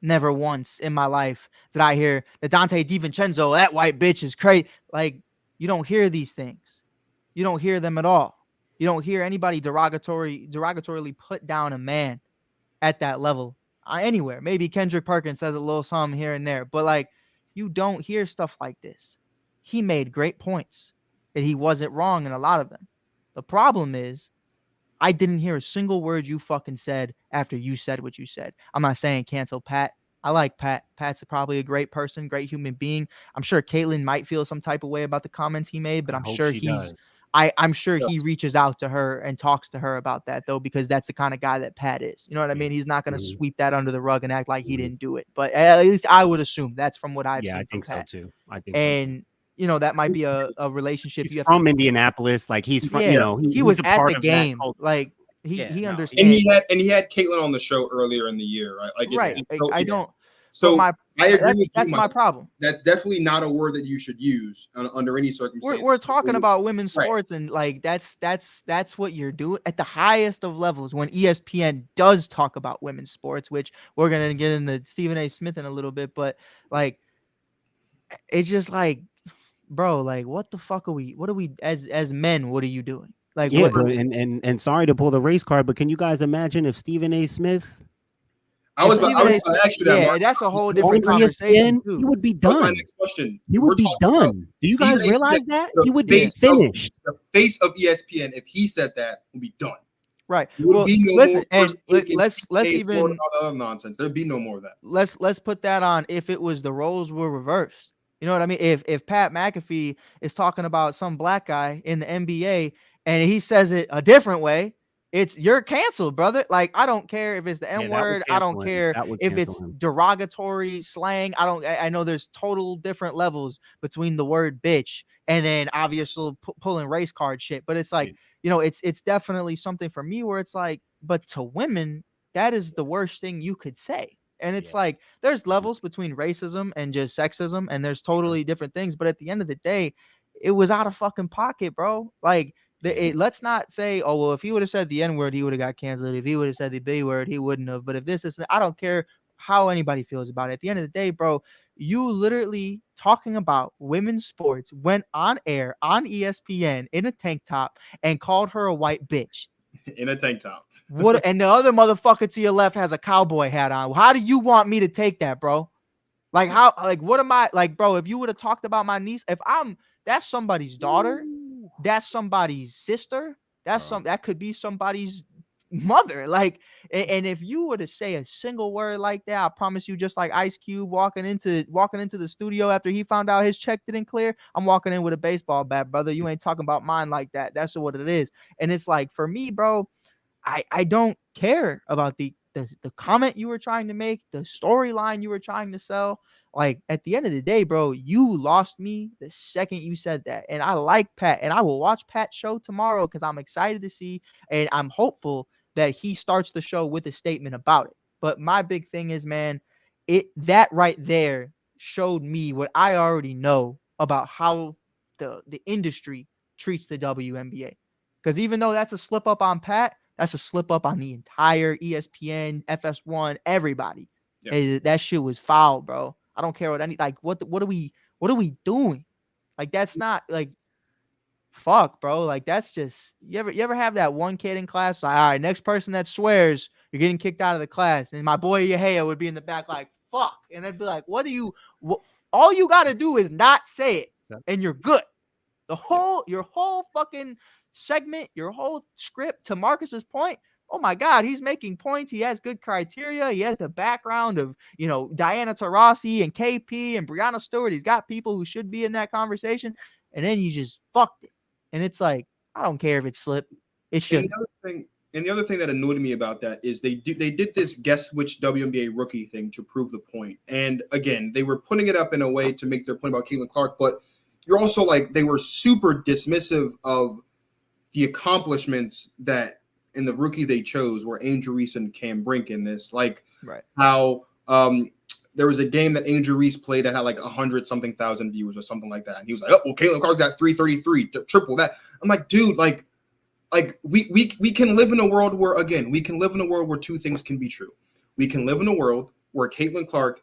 Never once in my life did I hear that Dante DiVincenzo, that white bitch is crazy. Like, you don't hear these things. You don't hear them at all. You don't hear anybody derogatorily put down a man at that level anywhere. Maybe Kendrick Perkins says a little something here and there, but like, you don't hear stuff like this. He made great points and he wasn't wrong in a lot of them. The problem is, I didn't hear a single word you fucking said after you said what you said. I'm not saying cancel Pat. I like Pat. Pat's probably a great person, great human being. I'm sure Caitlin might feel some type of way about the comments he made, but I'm sure I'm sure he reaches out to her and talks to her about that, though, because that's the kind of guy that Pat is. You know what I mean? He's not going to sweep that under the rug and act like he didn't do it. But at least I would assume that's from what I've seen. I think so too. And you know, that might be a relationship. He's from Indianapolis. Like, he's from, you know, he was at the game. Like, he understands. And he had Caitlin on the show earlier in the year, right? Like, I don't. So I agree with you. That's my problem. That's definitely not a word that you should use under any circumstance. We're talking about women's sports, and like that's what you're doing at the highest of levels. When ESPN does talk about women's sports, which we're gonna get into Stephen A. Smith in a little bit, but like, it's just like, bro, like, what the fuck are we? What are we as men? What are you doing? Like, yeah, and sorry to pull the race card, but can you guys imagine if Stephen A. Smith? I was going to ask you that. Yeah, that's a whole different conversation. He would be done. My next question. He would be done. Do you guys realize that? He would be finished. The face of ESPN, if he said that, would be done. Right. Well, listen, and let's even nonsense. There'd be no more of that. Let's put that on if it was the roles were reversed. You know what I mean? If Pat McAfee is talking about some black guy in the NBA and he says it a different way, you're canceled, brother. Like, I don't care if it's the N-word. I don't care if it's derogatory slang. I know there's total different levels between the word bitch and then obviously pulling race card shit. But it's like, you know, it's definitely something for me where it's like, but to women, that is the worst thing you could say. And it's like, there's levels between racism and just sexism, and there's totally different things. But at the end of the day, it was out of fucking pocket, bro. Like, let's not say, oh, well, if he would have said the N-word, he would have got canceled. If he would have said the B word, he wouldn't have. But if this is, I don't care how anybody feels about it. At the end of the day, bro, you literally talking about women's sports went on air on ESPN in a tank top and called her a white bitch. In a tank top. What? And the other motherfucker to your left has a cowboy hat on. How do you want me to take that, bro? Like, how? Like, what am I? Like, bro, if you would have talked about my niece, that's somebody's daughter, that's somebody's sister, That could be somebody's mother. Like, and if you were to say a single word like that, I promise you, just like Ice Cube walking into the studio after he found out his check didn't clear, I'm walking in with a baseball bat, brother. You ain't talking about mine like that. That's what it is. And it's like, for me, bro, I don't care about the comment you were trying to make, the storyline you were trying to sell. Like, at the end of the day, bro, you lost me the second you said that. And I like Pat, and I will watch Pat's show tomorrow because I'm excited to see, and I'm hopeful that he starts the show with a statement about it. But my big thing is, man, that right there showed me what I already know about how the industry treats the WNBA. Because even though that's a slip up on Pat, that's a slip up on the entire ESPN, FS1, everybody. Yeah. That shit was foul, bro. I don't care what what are we doing? Like, that's not like, fuck, bro. Like, that's just, you ever have that one kid in class like, all right, next person that swears, you're getting kicked out of the class, and my boy Yahya would be in the back like, fuck, and I'd be like, what all you got to do is not say it, and you're good. Your whole fucking segment, your whole script, to Marcus's point, oh my God, he's making points. He has good criteria. He has the background of, Diana Taurasi and KP and Breanna Stewart. He's got people who should be in that conversation. And then you just fucked it. And it's like, I don't care if it slipped. It should. And the other thing that annoyed me about that is they did this guess which WNBA rookie thing to prove the point. And again, they were putting it up in a way to make their point about Caitlin Clark, but you're also like, they were super dismissive of the accomplishments that in the rookie they chose were Angel Reese and Cam Brink in this. Like, right. How there was a game that Angel Reese played that had like 100-something thousand viewers or something like that. And he was like, oh, well, Caitlin Clark's at 333, triple that. I'm like, dude, like we can live in a world where, again, we can live in a world where two things can be true. We can live in a world where Caitlin Clark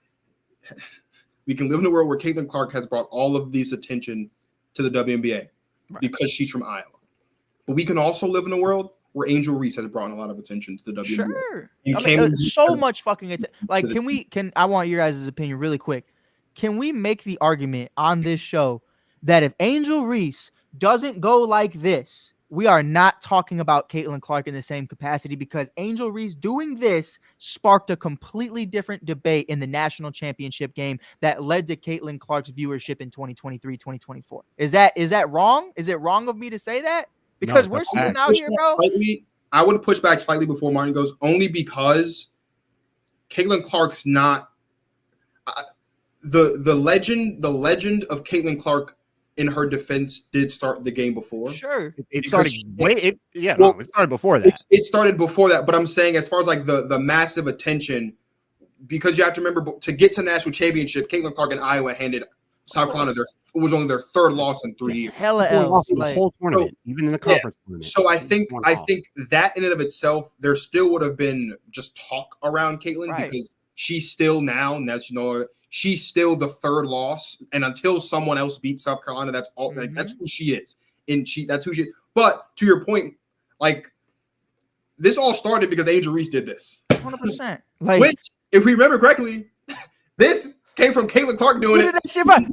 has brought all of this attention to the WNBA because she's from Iowa. But we can also live in a world where Angel Reese has brought a lot of attention to the WNBA. Sure. So much fucking attention. Like, I want your guys' opinion really quick. Can we make the argument on this show that if Angel Reese doesn't go like this, we are not talking about Caitlin Clark in the same capacity, because Angel Reese doing this sparked a completely different debate in the national championship game that led to Caitlin Clark's viewership in 2023, 2024. Is that wrong? Is it wrong of me to say that? Because we're sitting out here, bro. I would push back slightly before Martin goes, only because Caitlin Clark's not the legend of Caitlin Clark. In her defense, did start the game before. Sure, it started. It started before that. It started before that, but I'm saying as far as like the massive attention, because you have to remember, to get to national championship, Caitlin Clark and Iowa handed South Carolina was only their third loss in 3 years. Hella else, the whole tournament, even in the conference tournament. So I think that in and of itself, there still would have been just talk around Caitlin because she's still she's still the third loss, and until someone else beats South Carolina, that's all. Like, that's who she is, and that's who she is. But to your point, like, this all started because Angel Reese did this. 100%. Like, which, if we remember correctly, this came from Caitlin Clark doing it.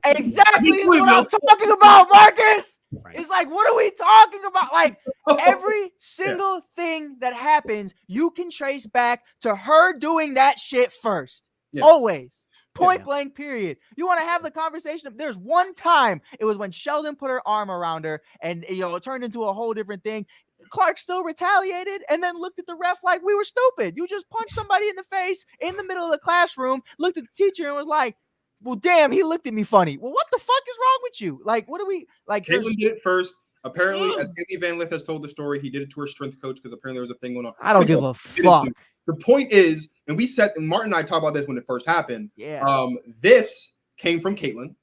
Exactly is what I'm talking about, Marcus. Right. It's like, what are we talking about? Like, every single thing that happens, you can trace back to her doing that shit first. Yeah. Always. Point blank, period. You want to have the conversation? There's one time, it was when Sheldon put her arm around her, and it turned into a whole different thing. Clark still retaliated and then looked at the ref like we were stupid. You just punched somebody in the face in the middle of the classroom, looked at the teacher and was like, well, damn, he looked at me funny. Well, what the fuck is wrong with you? Like, what do we like? Caitlin did it first. Apparently, as Andy Van Lith has told the story, he did it to her strength coach because apparently there was a thing going on. I don't give a fuck. The point is, and Martin and I talked about this when it first happened. Yeah. This came from Caitlin.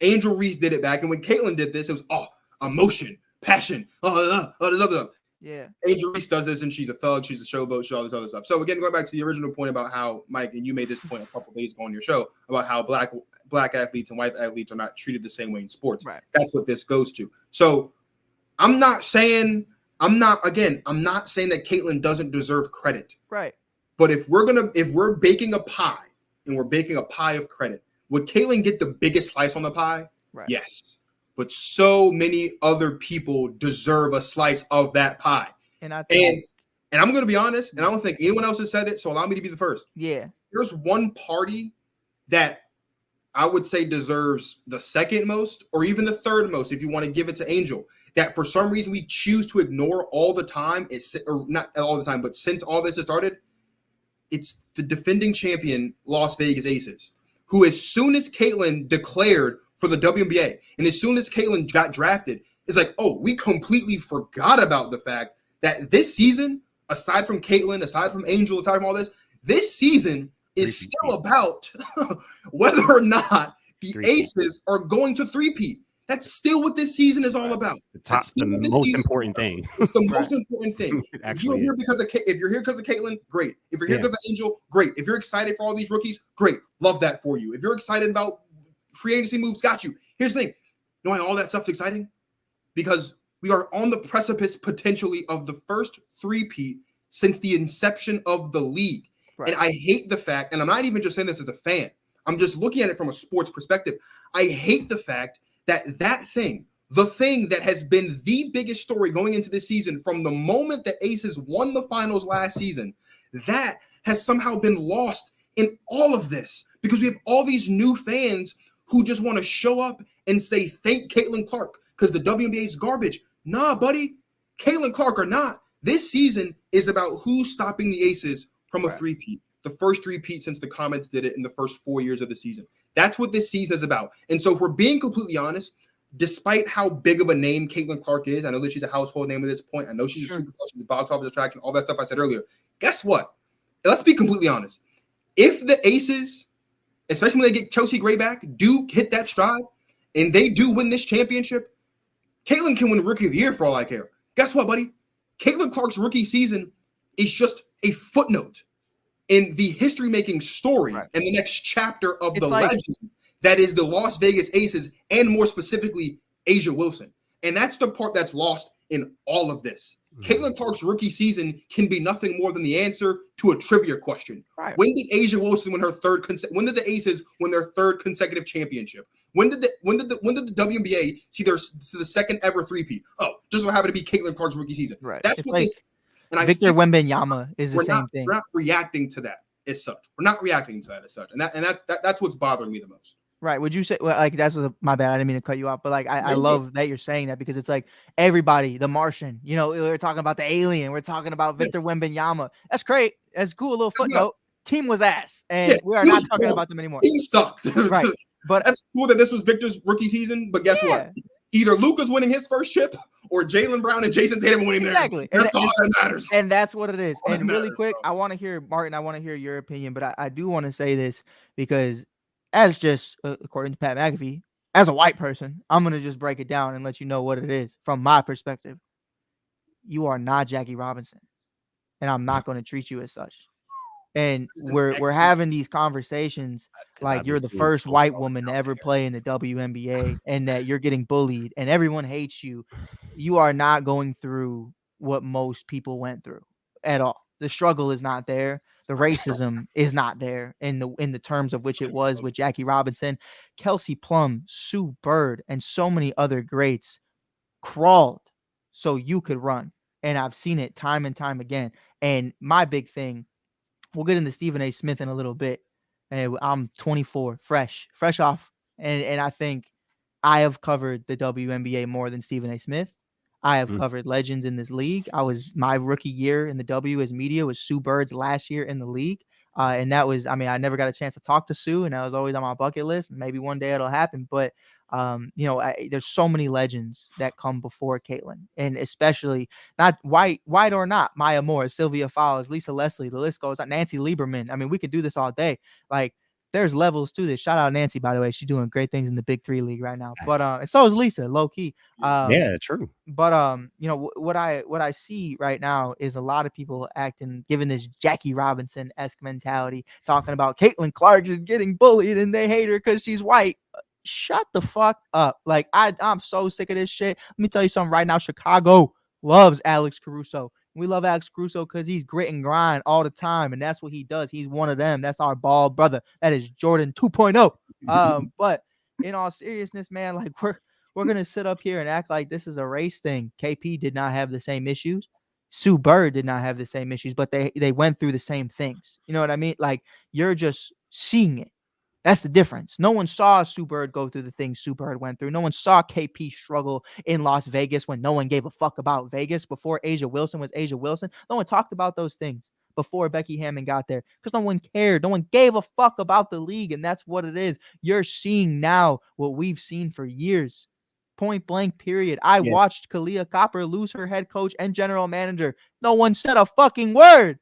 Angel Reese did it back, and when Caitlin did this, it was emotion, passion, this other stuff. Yeah. Angel Reese does this, and she's a thug, she's a showboat, all this other stuff. So again, going back to the original point about how Mike and you made this point a couple days ago on your show about how black athletes and white athletes are not treated the same way in sports. Right. That's what this goes to. So I'm not saying that Caitlin doesn't deserve credit. Right. But if we're baking a pie and we're baking a pie of credit, would Caitlin get the biggest slice on the pie? Right. Yes. but so many other people deserve a slice of that pie. And I think, and I'm going to be honest, and I don't think anyone else has said it, so allow me to be the first. Yeah. There's one party that I would say deserves the second most or even the third most if you want to give it to Angel, that for some reason we choose to ignore all the time. Or not all the time, but since all this has started, it's the defending champion Las Vegas Aces, who as soon as Caitlyn declared for the WNBA and as soon as Caitlyn got drafted, it's like, oh, we completely forgot about the fact that this season, aside from Caitlyn, aside from Angel, aside from all this season is still about whether or not the Aces are going to three-peat. That's still what this season is all about. The most important thing. It's the most important thing. If you're here because of Caitlyn, great. If you're here because of Angel, great. If you're excited for all these rookies, great. Love that for you. If you're excited about free agency moves, got you. Here's the thing. You know why all that stuff's exciting? Because we are on the precipice potentially of the first three-peat since the inception of the league. Right. And I hate the fact, and I'm not even just saying this as a fan, I'm just looking at it from a sports perspective. I hate the fact that the thing that has been the biggest story going into this season from the moment that Aces won the finals last season, that has somehow been lost in all of this because we have all these new fans who just want to show up and say, thank Caitlin Clark because the WNBA is garbage. Nah, buddy, Caitlin Clark or not, this season is about who's stopping the Aces from a three-peat. The first three-peat since the Comets did it in the first 4 years of the season. That's what this season is about. And so if we're being completely honest, despite how big of a name Caitlin Clark is, I know that she's a household name at this point. I know she's a superstar, she's a box office attraction, all that stuff I said earlier. Guess what? Let's be completely honest. If the Aces, especially when they get Chelsea Gray back, do hit that stride and they do win this championship, Caitlin can win Rookie of the Year for all I care. Guess what, buddy? Caitlin Clark's rookie season is just a footnote in the history-making story and the next chapter of the legend that is the Las Vegas Aces and more specifically Asia Wilson. And that's the part that's lost in all of this. Caitlin Clark's rookie season can be nothing more than the answer to a trivia question. Right. When did Asia Wilson win her when did the Aces win their third consecutive championship? When did the WNBA see the second ever three-peat? Oh, just so happened to be Caitlin Clark's rookie season. Right. That's it's what like and Victor Wembanyama is the same thing. We're not reacting to that as such. We're not reacting to that as such. And that's what's bothering me the most. Right. Would you say, well, like, that's my bad. I didn't mean to cut you off, but like, I love that you're saying that because it's like everybody, the Martian, you know, we're talking about the alien. We're talking about Victor Wembanyama. That's great. That's cool. A little footnote. Team was ass. And we are not talking about them anymore. Team sucked. Right. But that's cool that this was Victor's rookie season. But guess what? Either Luka's winning his first chip or Jaylen Brown and Jason Tatum winning theirs. That's all that matters. And that's what it is. And really quick, I want to hear, Martin, I want to hear your opinion, but I do want to say this because as just, according to Pat McAfee, as a white person, I'm going to just break it down and let you know what it is from my perspective. You are not Jackie Robinson, and I'm not going to treat you as such. And we're having these conversations like you're the first white woman to ever play in the WNBA and that you're getting bullied and everyone hates you. You are not going through what most people went through at all. The struggle is not there. The racism is not there in the terms of which it was with Jackie Robinson. Kelsey Plum, Sue Bird, and so many other greats crawled so you could run. And I've seen it time and time again. And my big thing, we'll get into Stephen A. Smith in a little bit. And I'm 24, fresh off. And I think I have covered the WNBA more than Stephen A. Smith. I have covered legends in this league. My rookie year in the W as media was Sue Bird's last year in the league. And that was, I never got a chance to talk to Sue, and that was always on my bucket list. And maybe one day it'll happen. But, there's so many legends that come before Caitlin, and especially not white or not, Maya Moore, Sylvia Fowles, Lisa Leslie, the list goes on, Nancy Lieberman. We could do this all day. Like, there's levels to this. Shout out Nancy, by the way. She's doing great things in the Big Three league right now. But and so is Lisa, low key. Yeah, true. But what I see right now is a lot of people giving this Jackie Robinson-esque mentality, talking about Caitlin Clark is getting bullied and they hate her because she's white. Shut the fuck up. Like, I'm so sick of this shit. Let me tell you something right now. Chicago loves Alex Caruso. We love Alex Caruso because he's grit and grind all the time, and that's what he does. He's one of them. That's our bald brother. That is Jordan 2.0. But in all seriousness, man, like we're going to sit up here and act like this is a race thing. KP did not have the same issues. Sue Bird did not have the same issues, but they went through the same things. You know what I mean? Like, you're just seeing it. That's the difference. No one saw Sue Bird go through the things Sue Bird went through. No one saw KP struggle in Las Vegas when no one gave a fuck about Vegas before Asia Wilson was Asia Wilson. No one talked about those things before Becky Hammon got there because no one cared. No one gave a fuck about the league, and that's what it is. You're seeing now what we've seen for years. Point blank, period. I watched Kalia Copper lose her head coach and general manager. No one said a fucking word.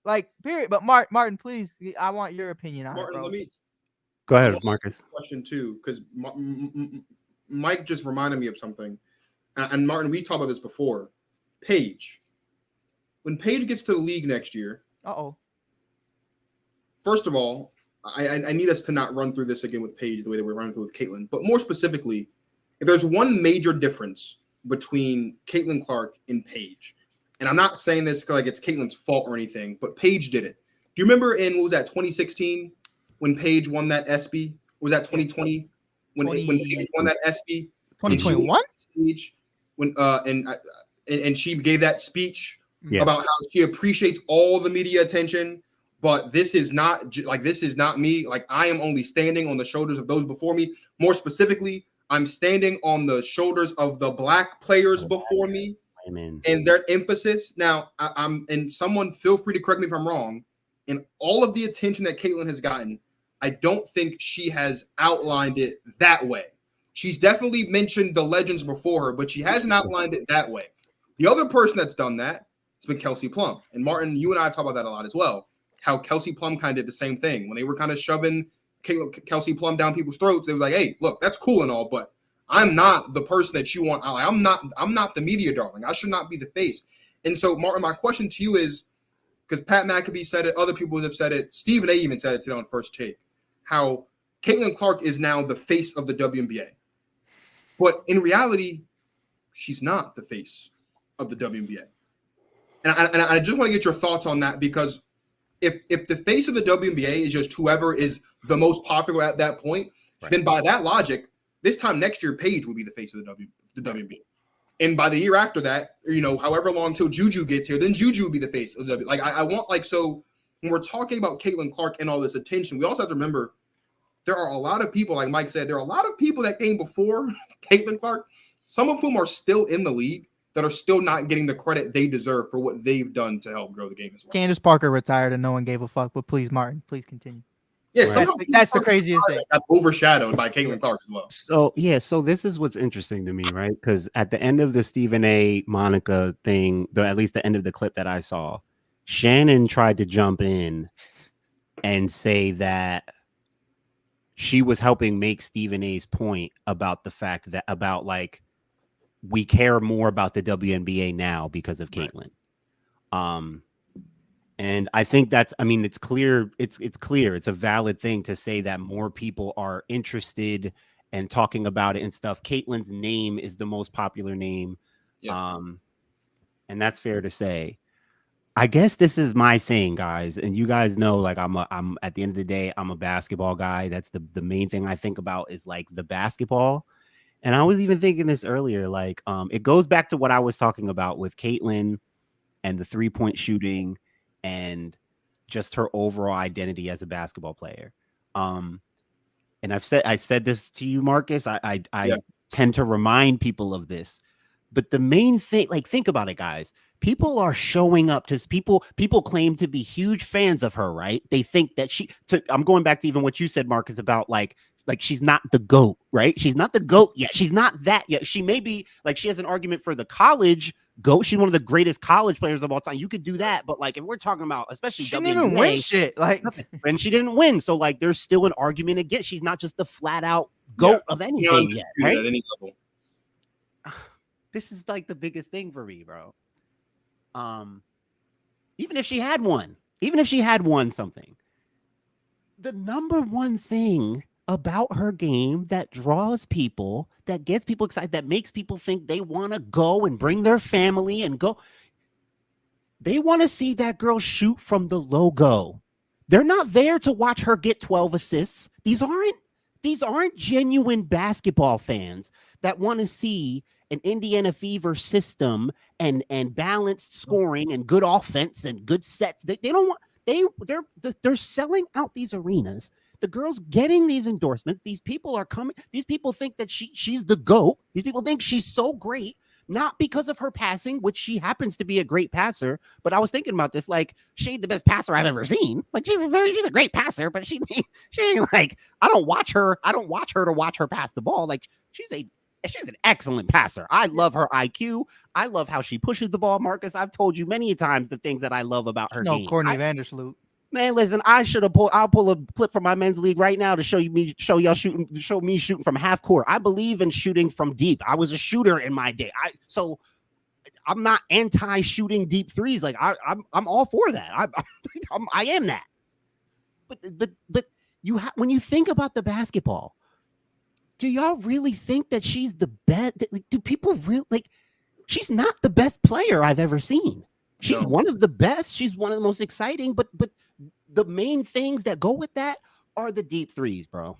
Like, period. But Martin, please, I want your opinion on Martin, it, bro. Go ahead, Marcus. Question too, because Mike just reminded me of something, and Martin, we talked about this before. Paige, when Paige gets to the league next year, first of all, I need us to not run through this again with Paige the way that we're running through with Caitlin. But more specifically, if there's one major difference between Caitlin Clark and Paige, and I'm not saying this like it's Caitlin's fault or anything, but Paige did it. Do you remember in, what was that, 2016? When Paige won that ESPY? Was that 2020? When Paige won that ESPY? 2021? And she gave that speech about how she appreciates all the media attention, but this is not me. Like, I am only standing on the shoulders of those before me. More specifically, I'm standing on the shoulders of the Black players before me. Amen. And their emphasis. Now, and someone feel free to correct me if I'm wrong. In all of the attention that Caitlin has gotten, I don't think she has outlined it that way. She's definitely mentioned the legends before her, but she hasn't outlined it that way. The other person that's done that has been Kelsey Plum. And Martin, you and I talk about that a lot as well. How Kelsey Plum kind of did the same thing. When they were kind of shoving Kelsey Plum down people's throats, they was like, hey, look, that's cool and all, but I'm not the person that you want. I'm not the media darling. I should not be the face. And so, Martin, my question to you is, because Pat McAfee said it, other people have said it, Stephen A. even said it today on First Take, how Caitlin Clark is now the face of the WNBA. But in reality, she's not the face of the WNBA. And I just want to get your thoughts on that, because if the face of the WNBA is just whoever is the most popular at that point, then by that logic, this time next year, Paige will be the face of the WNBA. And by the year after that, however long till Juju gets here, then Juju will be the face of the W. Like, I want, like, so when we're talking about Caitlin Clark and all this attention, we also have to remember there are a lot of people, like Mike said, there are a lot of people that came before Caitlin Clark, some of whom are still in the league, that are still not getting the credit they deserve for what they've done to help grow the game as well. Candace Parker retired and no one gave a fuck, but please, Martin, please continue. Yeah, that's the craziest thing. That's overshadowed by Caitlin Clark as well. So this is what's interesting to me, right? Because at the end of the Stephen A. Monica thing, at least the end of the clip that I saw, Shannon tried to jump in and say that she was helping make Stephen A.'s point about the fact that like we care more about the WNBA now because of Caitlin. And I think it's clear. It's clear. It's a valid thing to say that more people are interested and talking about it and stuff. Caitlin's name is the most popular name. Yeah. And that's fair to say. I guess this is my thing, guys. And you guys know, like, I'm at the end of the day, I'm a basketball guy. That's the main thing I think about is like the basketball. And I was even thinking this earlier, like, it goes back to what I was talking about with Caitlin and the 3-point shooting and just her overall identity as a basketball player. And I said this to you, Marcus. I tend to remind people of this. But the main thing, like, think about it, guys. People are showing up to people claim to be huge fans of her, right? They think that I'm going back to even what you said, Marcus, about like she's not the GOAT, right? She's not the GOAT yet. She's not that yet. She may be, like, she has an argument for the college GOAT. She's one of the greatest college players of all time. You could do that, but like if we're talking about, especially she didn't even win shit, like, and she didn't win, so like there's still an argument against. She's not just the flat out GOAT of anything yet, right? At any level. This is like the biggest thing for me, bro. Even if she had won something, the number one thing about her game that draws people, that gets people excited, that makes people think they want to go and bring their family and go. They want to see that girl shoot from the logo. They're not there to watch her get 12 assists. These aren't these aren't genuine basketball fans that want to see an Indiana Fever system and balanced scoring and good offense and good sets. They don't want they're selling out these arenas. The girl's getting these endorsements. These people are coming. These people think that she's the GOAT. These people think she's so great, not because of her passing, which she happens to be a great passer. But I was thinking about this, like, she ain't the best passer I've ever seen. Like, she's a great passer, but she ain't like, I don't watch her to watch her pass the ball. Like, she's an excellent passer. I love her IQ. I love how she pushes the ball, Marcus. I've told you many times the things that I love about her game. Courtney Vandersloot. Man, listen, I'll pull a clip from my men's league right now to show me shooting from half court. I believe in shooting from deep. I was a shooter in my day. So I'm not anti-shooting deep threes. Like I'm all for that. I am that. But when you think about the basketball, do y'all really think that she's the best? Do people really like? She's not the best player I've ever seen. She's one of the best. She's one of the most exciting. But the main things that go with that are the deep threes, bro.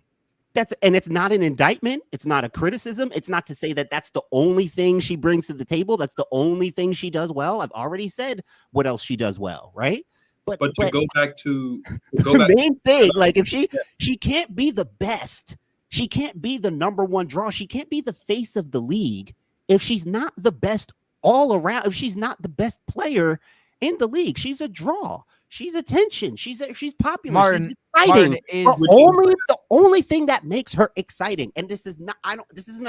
And it's not an indictment. It's not a criticism. It's not to say that that's the only thing she brings to the table. That's the only thing she does well. I've already said what else she does well, right? But to go back to the main thing, like if she can't be the best, she can't be the number one draw. She can't be the face of the league if she's not the best all around. If she's not the best player in the league, she's a draw. She's attention. She's popular. Martin, she's exciting. The only thing that makes her exciting, and this isn't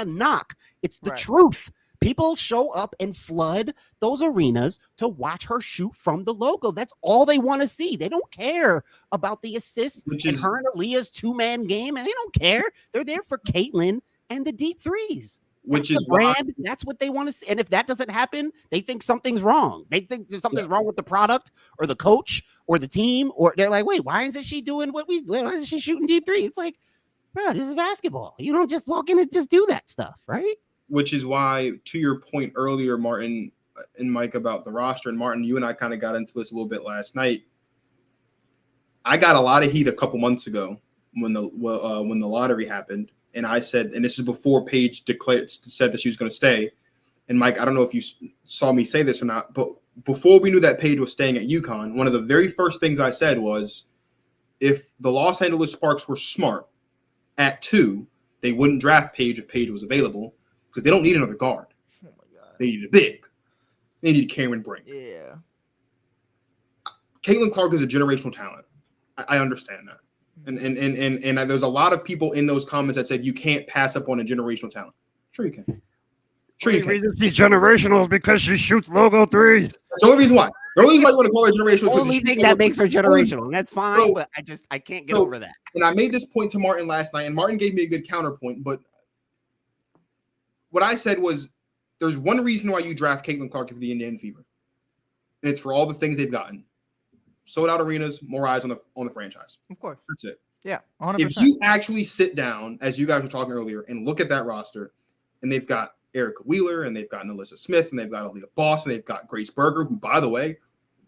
a knock. It's the truth. People show up and flood those arenas to watch her shoot from the logo. That's all they want to see. They don't care about the assists and her and Aaliyah's two-man game, and they don't care. They're there for Caitlin and the deep threes. Which is brand. That's what they want to see. And if that doesn't happen, they think something's wrong. They think there's something's wrong with the product or the coach or the team, or they're like, wait, why isn't she doing why is she shooting deep three? It's like, bro, this is basketball. You don't just walk in and just do that stuff, right? Which is why, to your point earlier, Martin and Mike, about the roster, and Martin, you and I kind of got into this a little bit last night. I got a lot of heat a couple months ago when the lottery happened. And I said, and this is before Paige said that she was going to stay. And Mike, I don't know if you saw me say this or not, but before we knew that Paige was staying at UConn, one of the very first things I said was, if the Los Angeles Sparks were smart at 2, they wouldn't draft Paige if Paige was available, because they don't need another guard. Oh my God. They need a big. They need Cameron Brink. Yeah. Caitlin Clark is a generational talent. I understand that. And there's a lot of people in those comments that said you can't pass up on a generational talent. Sure you can. Sure you can. The reason she's generational is because she shoots logo threes. That's the only reason why. The only reason why you want to call her generational. The only thing that makes her generational. That's fine, but I can't get over that. And I made this point to Martin last night, and Martin gave me a good counterpoint. But what I said was, there's one reason why you draft Caitlin Clark for the Indiana Fever, and it's for all the things they've gotten. Sold out arenas, more eyes on the franchise. Of course. That's it. Yeah, 100%. If you actually sit down, as you guys were talking earlier, and look at that roster, and they've got Erica Wheeler, and they've got Alyssa Smith, and they've got Aaliyah Boss, and they've got Grace Berger, who, by the way,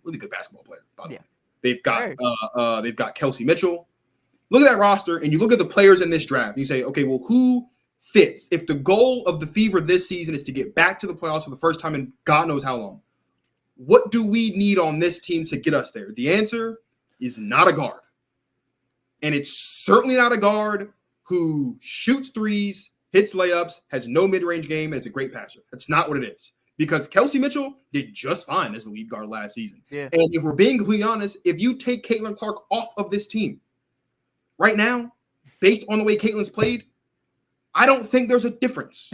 really good basketball player. By the way, they've got Kelsey Mitchell. Look at that roster, and you look at the players in this draft. And you say, okay, well, who fits? If the goal of the Fever this season is to get back to the playoffs for the first time in God knows how long, what do we need on this team to get us there? The answer is not a guard. And it's certainly not a guard who shoots threes, hits layups, has no mid-range game, and is a great passer. That's not what it is. Because Kelsey Mitchell did just fine as the lead guard last season. Yeah. And if we're being completely honest, if you take Caitlin Clark off of this team right now, based on the way Caitlin's played, I don't think there's a difference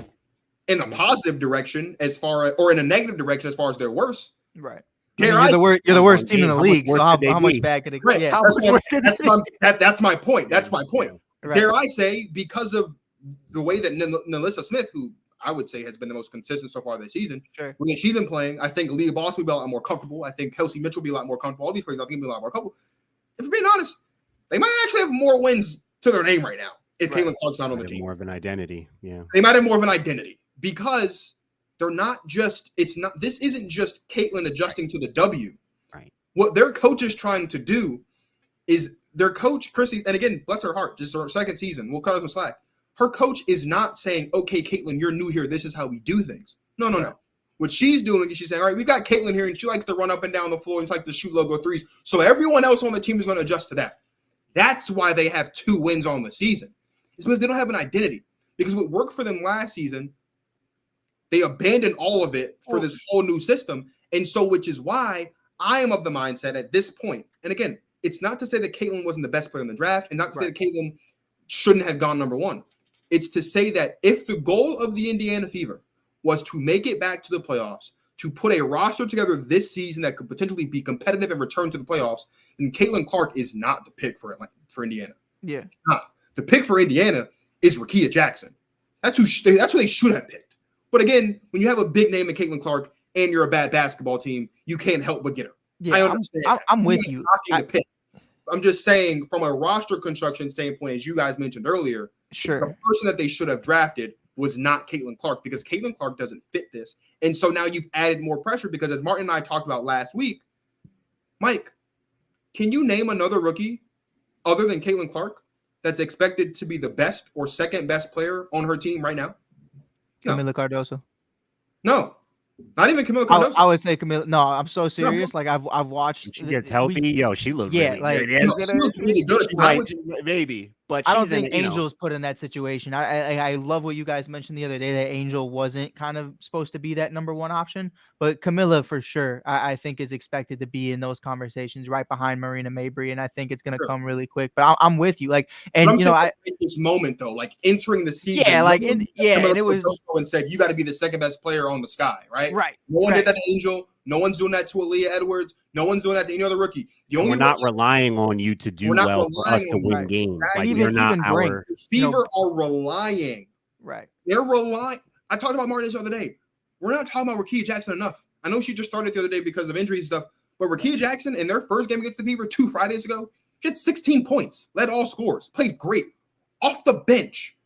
in the positive direction or in a negative direction as far as they're worse. Right. You're the worst team in the league. So how much bad could it get? Yeah. That's my point. That's my point. Right. Dare I say, because of the way that Alyssa Smith, who I would say has been the most consistent so far this season, when she's been playing, I think Aaliyah Boss will be a lot more comfortable. I think Kelsey Mitchell will be a lot more comfortable. All these players I think will be a lot more comfortable. If we're being honest, they might actually have more wins to their name right now if Caitlin Clark's not on the team. More of an identity. Yeah. They might have more of an identity because they're not just, this isn't just Caitlin adjusting to the W. Right. What their coach is trying to do is their coach, Chrissy, and again, bless her heart, just her second season. We'll cut her some slack. Her coach is not saying, okay, Caitlin, you're new here. This is how we do things. No. What she's doing is she's saying, all right, we've got Caitlin here, and she likes to run up and down the floor and she likes to shoot logo threes. So everyone else on the team is going to adjust to that. That's why they have 2 wins on the season. It's because they don't have an identity. Because what worked for them last season, they abandoned all of it for this whole new system. And so, which is why I am of the mindset at this point. And again, it's not to say that Caitlin wasn't the best player in the draft, and not to say that Caitlin shouldn't have gone number 1. It's to say that if the goal of the Indiana Fever was to make it back to the playoffs, to put a roster together this season that could potentially be competitive and return to the playoffs, then Caitlin Clark is not the pick for Indiana. Yeah. The pick for Indiana is Rickea Jackson. That's who they should have picked. But again, when you have a big name in Caitlin Clark and you're a bad basketball team, you can't help but get her. Yeah, I understand. I'm with you. I'm just saying from a roster construction standpoint, as you guys mentioned earlier, sure, the person that they should have drafted was not Caitlin Clark, because Caitlin Clark doesn't fit this. And so now you've added more pressure, because as Martin and I talked about last week, Mike, can you name another rookie other than Caitlin Clark that's expected to be the best or second best player on her team right now? No. Camila Cardoso. No. Not even Camila Cardoso. I would say Camila. No, I'm so serious. Like I've watched. She gets healthy. She looked really good. She looked really good. Maybe, but I don't think Angel's put in that situation. I love what you guys mentioned the other day, that Angel wasn't kind of supposed to be that number 1 option, but Camila for sure I think is expected to be in those conversations right behind Marina Mabry, and I think it's going to come really quick. But I'm with you. Like, and you know, at this moment though, like entering the season, and it was and said you got to be the second best player on the sky, right? Right. No one did that to Angel. No one's doing that to Aaliyah Edwards. No one's doing that to any other rookie. We're not relying on you to do well for us to win games. Like, you're not our Fever are relying. Right. They're relying. I talked about Martin the other day. We're not talking about Rickea Jackson enough. I know she just started the other day because of injuries and stuff, but Rickea Jackson in their first game against the Fever 2 Fridays ago, she had 16 points, led all scores, played great. Off the bench,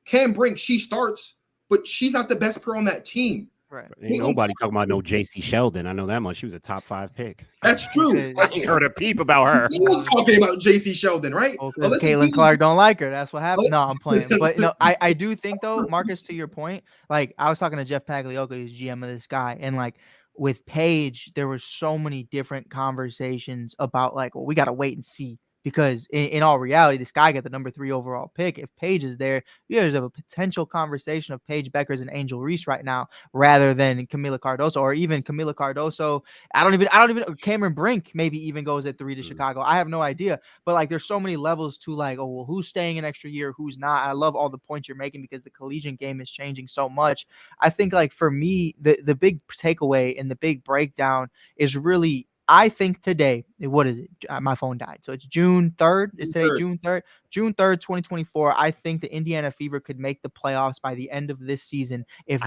Cam Brink, she starts, but she's not the best player on that team. Right. Ain't nobody talking about no JC Sheldon. I know that much. She was a top 5 pick. That's true. I ain't heard a peep about her. No one's talking about JC Sheldon, right? Caitlin Clark don't like her. That's what happened. No, I'm playing. But no, I do think though, Marcus, to your point, like I was talking to Jeff Pagliocco, who's GM of this guy, and like with Paige, there were so many different conversations about like, well, we got to wait and see. Because in all reality, this guy got the number 3 overall pick. If Paige is there, there's a potential conversation of Paige Beckers and Angel Reese right now, rather than Camila Cardoso, or even Camila Cardoso. I don't even Cameron Brink maybe even goes at 3 to Chicago. I have no idea. But like, there's so many levels to like, oh, well, who's staying an extra year, who's not. I love all the points you're making because the collegiate game is changing so much. I think like for me, the big takeaway and the big breakdown is really, I think today, what is it? My phone died. So it's June 3rd. Is today June 3rd? June 3rd, 2024. I think the Indiana Fever could make the playoffs by the end of this season if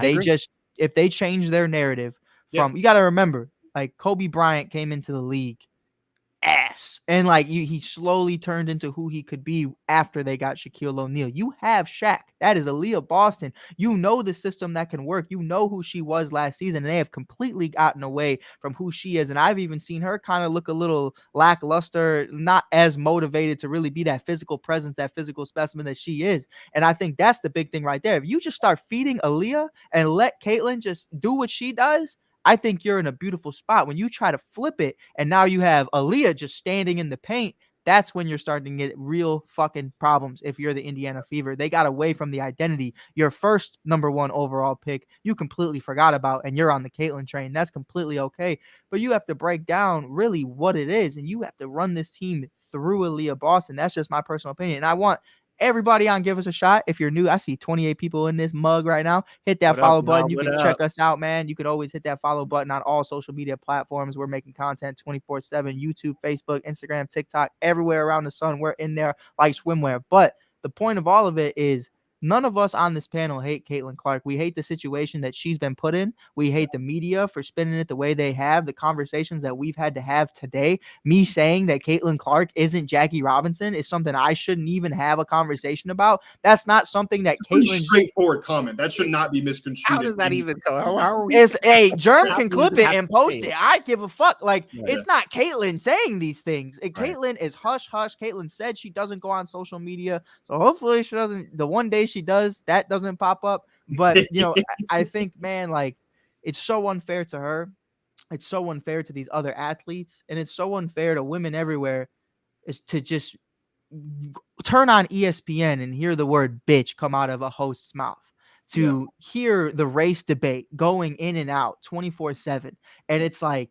they change their narrative from, you got to remember, like Kobe Bryant came into the league ass, and like he slowly turned into who he could be after they got Shaquille O'Neal. You have Shaq. That is Aaliyah Boston. You know the system that can work. You know who she was last season, and they have completely gotten away from who she is. And I've even seen her kind of look a little lackluster, not as motivated to really be that physical presence, that physical specimen that she is. And I think that's the big thing right there. If you just start feeding Aaliyah and let Caitlin just do what she does, I think you're in a beautiful spot. When you try to flip it and now you have Aaliyah just standing in the paint, that's when you're starting to get real fucking problems. If you're the Indiana Fever, they got away from the identity. Your first number 1 overall pick, you completely forgot about, and you're on the Caitlin train. That's completely okay. But you have to break down really what it is, and you have to run this team through Aaliyah Boston. That's just my personal opinion. And I want everybody on Give Us a Shot. If you're new, I see 28 people in this mug right now. Hit that follow button. You can check us out, man. You can always hit that follow button on all social media platforms. We're making content 24/7. YouTube, Facebook, Instagram, TikTok, everywhere around the sun. We're in there like swimwear. But the point of all of it is None of us on this panel hate Caitlin Clark. We hate the situation that she's been put in. We hate the media for spinning it the way they have. The conversations that we've had to have today. Me saying that Caitlin Clark isn't Jackie Robinson is something I shouldn't even have a conversation about. That's not something that Caitlin. Straightforward comment. That should not be misconstrued. How does that even go? How are we? It's a Germ How can do clip you it have and to post say? it. I give a fuck. Like, Yeah. it's not Caitlin saying these things. Right. Caitlin is hush hush. Caitlin said she doesn't go on social media, so hopefully she doesn't. The one day she does, that doesn't pop up. But you know, I think, man, like, it's so unfair to her. It's so unfair to these other athletes, and it's so unfair to women everywhere. Is to just turn on ESPN and hear the word bitch come out of a host's mouth, to hear the race debate going in and out 24/7. And it's like,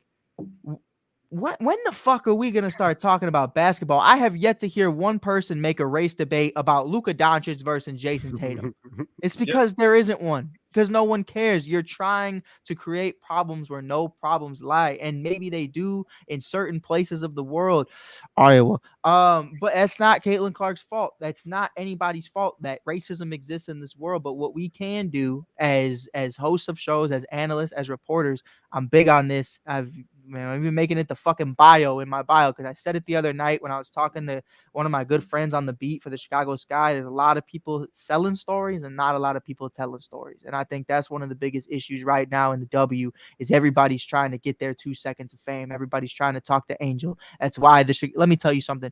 when the fuck are we going to start talking about basketball? I have yet to hear one person make a race debate about Luka Doncic versus Jason Tatum. It's because there isn't one, because no one cares. You're trying to create problems where no problems lie, and maybe they do in certain places of the world. Iowa. But that's not Caitlin Clark's fault. That's not anybody's fault that racism exists in this world. But what we can do as hosts of shows, as analysts, as reporters, I'm big on this. I'm even making it the fucking bio in my bio, because I said it the other night when I was talking to one of my good friends on the beat for the Chicago Sky. There's a lot of people selling stories and not a lot of people telling stories. And I think that's one of the biggest issues right now in the W is everybody's trying to get their 2 seconds of fame. Everybody's trying to talk to Angel. That's why let me tell you something.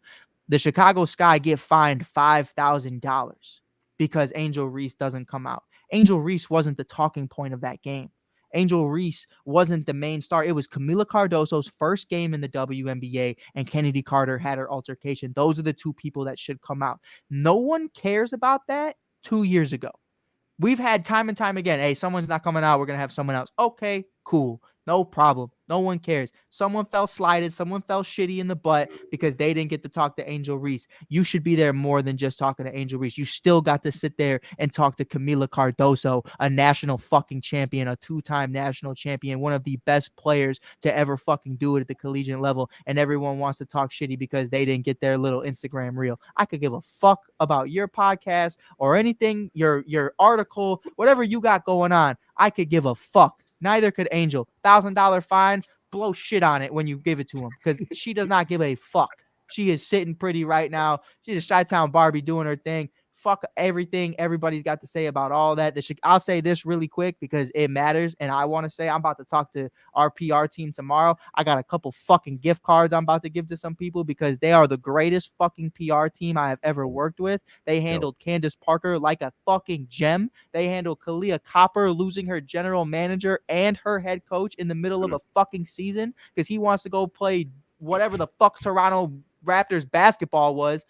The Chicago Sky get fined $5,000 because Angel Reese doesn't come out. Angel Reese wasn't the talking point of that game. Angel Reese wasn't the main star. It was Camila Cardoso's first game in the WNBA, and Chennedy Carter had her altercation. Those are the two people that should come out. No one cares about that 2 years ago. We've had time and time again, hey, someone's not coming out, we're going to have someone else. Okay, cool. No problem. No one cares. Someone fell slighted. Someone fell shitty in the butt because they didn't get to talk to Angel Reese. You should be there more than just talking to Angel Reese. You still got to sit there and talk to Camila Cardoso, a national fucking champion, a 2-time national champion, one of the best players to ever fucking do it at the collegiate level. And everyone wants to talk shitty because they didn't get their little Instagram reel. I could give a fuck about your podcast or anything, your article, whatever you got going on. I could give a fuck. Neither could Angel. $1,000 fine. Blow shit on it when you give it to him, because she does not give a fuck. She is sitting pretty right now. She's a Chi-Town Barbie doing her thing. Fuck everything everybody's got to say about all that. I'll say this really quick because it matters, and I want to say I'm about to talk to our PR team tomorrow. I got a couple fucking gift cards I'm about to give to some people because they are the greatest fucking PR team I have ever worked with. They handled Candace Parker like a fucking gem. They handled Kalia Copper losing her general manager and her head coach in the middle of a fucking season because he wants to go play whatever the fuck Toronto Raptors basketball was.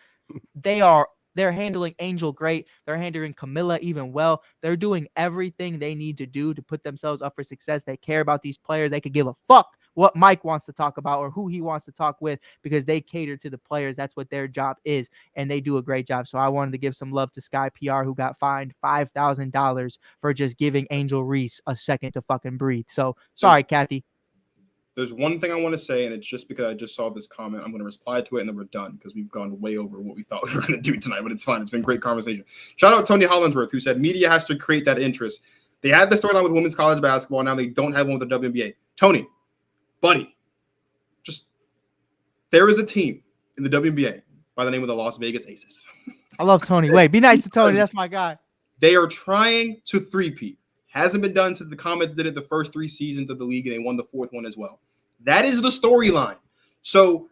They're handling Angel great. They're handling Camilla even well. They're doing everything they need to do to put themselves up for success. They care about these players. They could give a fuck what Mike wants to talk about or who he wants to talk with because they cater to the players. That's what their job is, and they do a great job. So I wanted to give some love to Sky PR, who got fined $5,000 for just giving Angel Reese a second to fucking breathe. So sorry, Kathy. There's one thing I want to say, and it's just because I just saw this comment. I'm going to reply to it, and then we're done because we've gone way over what we thought we were going to do tonight, but it's fine. It's been great conversation. Shout out Tony Hollinsworth, who said media has to create that interest. They had the storyline with women's college basketball. Now they don't have one with the WNBA. Tony, buddy, there is a team in the WNBA by the name of the Las Vegas Aces. I love Tony. Wait, be nice to Tony. That's my guy. They are trying to three-peat. Hasn't been done since the Comets did it the first 3 seasons of the league, and they won the 4th one as well. That is the storyline. So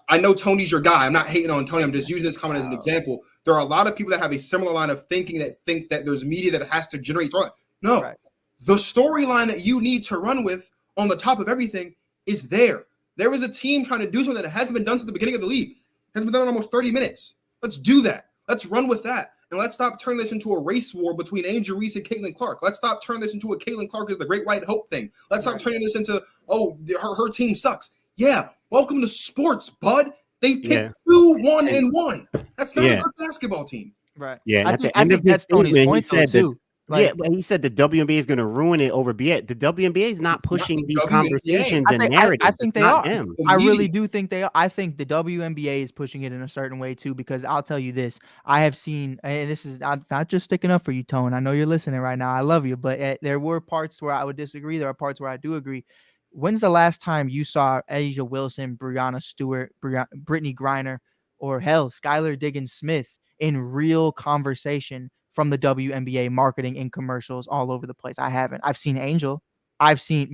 I know Tony's your guy. I'm not hating on Tony. I'm just using this comment as an example. There are a lot of people that have a similar line of thinking that think that there's media that has to generate storyline. No, right. The storyline that you need to run with on the top of everything is there. There is a team trying to do something that hasn't been done since the beginning of the league. It hasn't been done in almost 30 minutes. Let's do that. Let's run with that. And let's stop turning this into a race war between Angel Reese and Caitlin Clark. Let's stop turning this into a Caitlin Clark is the Great White Hope thing. Let's stop turning this into, her team sucks. Yeah, welcome to sports, bud. They picked 2-1-1. That's not a good basketball team. Right. Yeah, I think that's Tony's point, he said too. Like, yeah, but he said the WNBA is going to ruin it over BS. The WNBA is not pushing not these WNBA. conversations I and think, narratives. I think It's they not are. them. the I really media. do think they are. I think the WNBA is pushing it in a certain way too, because I'll tell you this: I have seen, and this is not just sticking up for you, Tone. I know you're listening right now. I love you, but there were parts where I would disagree. There are parts where I do agree. When's the last time you saw Asia Wilson, Brianna Stewart, Brittany Griner, or hell, Skylar Diggins-Smith in real conversation from the WNBA marketing in commercials all over the place? I haven't. I've seen Angel. I've seen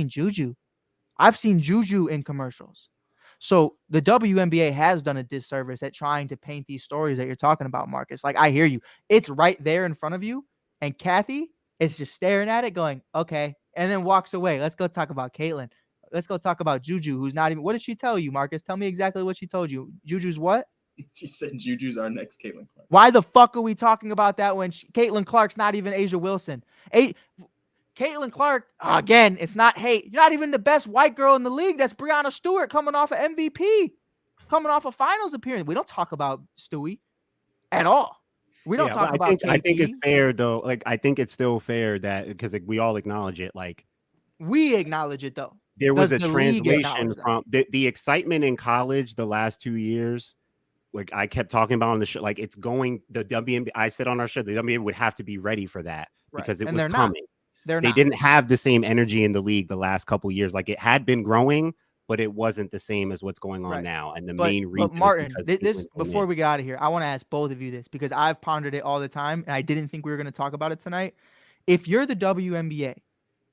Juju. I've seen Juju in commercials. So the WNBA has done a disservice at trying to paint these stories that you're talking about, Marcus. Like, I hear you. It's right there in front of you. And Kathy is just staring at it going, okay. And then walks away. Let's go talk about Caitlyn. Let's go talk about Juju, who's not even. What did she tell you, Marcus? Tell me exactly what she told you. Juju's what? She said Juju's our next Caitlin Clark. Why the fuck are we talking about that when Caitlin Clark's not even Asia Wilson? Caitlin Clark, again, it's not hate. You're not even the best white girl in the league. That's Brianna Stewart coming off of MVP, coming off a finals appearance. We don't talk about Stewie at all. We don't talk about KP. I think it's fair though. Like, I think it's still fair that because like, we all acknowledge it. Like, we acknowledge it though. There was Does a the league translation acknowledge from the excitement in college the last 2 years. Like I kept talking about on the show, like it's going the WNBA. I said on our show, the WNBA would have to be ready for that because it And was they're coming. They didn't have the same energy in the league the last couple years. Like it had been growing, but it wasn't the same as what's going on now. And the main reason, but Martin, this before we get out of here, I want to ask both of you this because I've pondered it all the time, and I didn't think we were going to talk about it tonight. If you're the WNBA,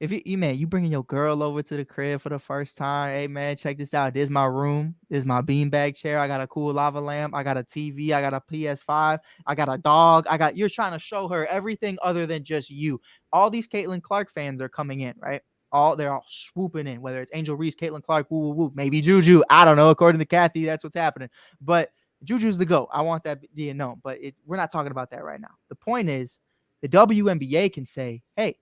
if you bringing your girl over to the crib for the first time, hey man, check this out. This is my room. This is my beanbag chair. I got a cool lava lamp. I got a TV. I got a PS5. I got a dog. You're trying to show her everything other than just you. All these Caitlin Clark fans are coming in, right? They're all swooping in, whether it's Angel Reese, Caitlin Clark, woo, woo, woo, maybe Juju. I don't know. According to Kathy, that's what's happening. But Juju's the GOAT. I want that being known, but we're not talking about that right now. The point is the WNBA can say, hey,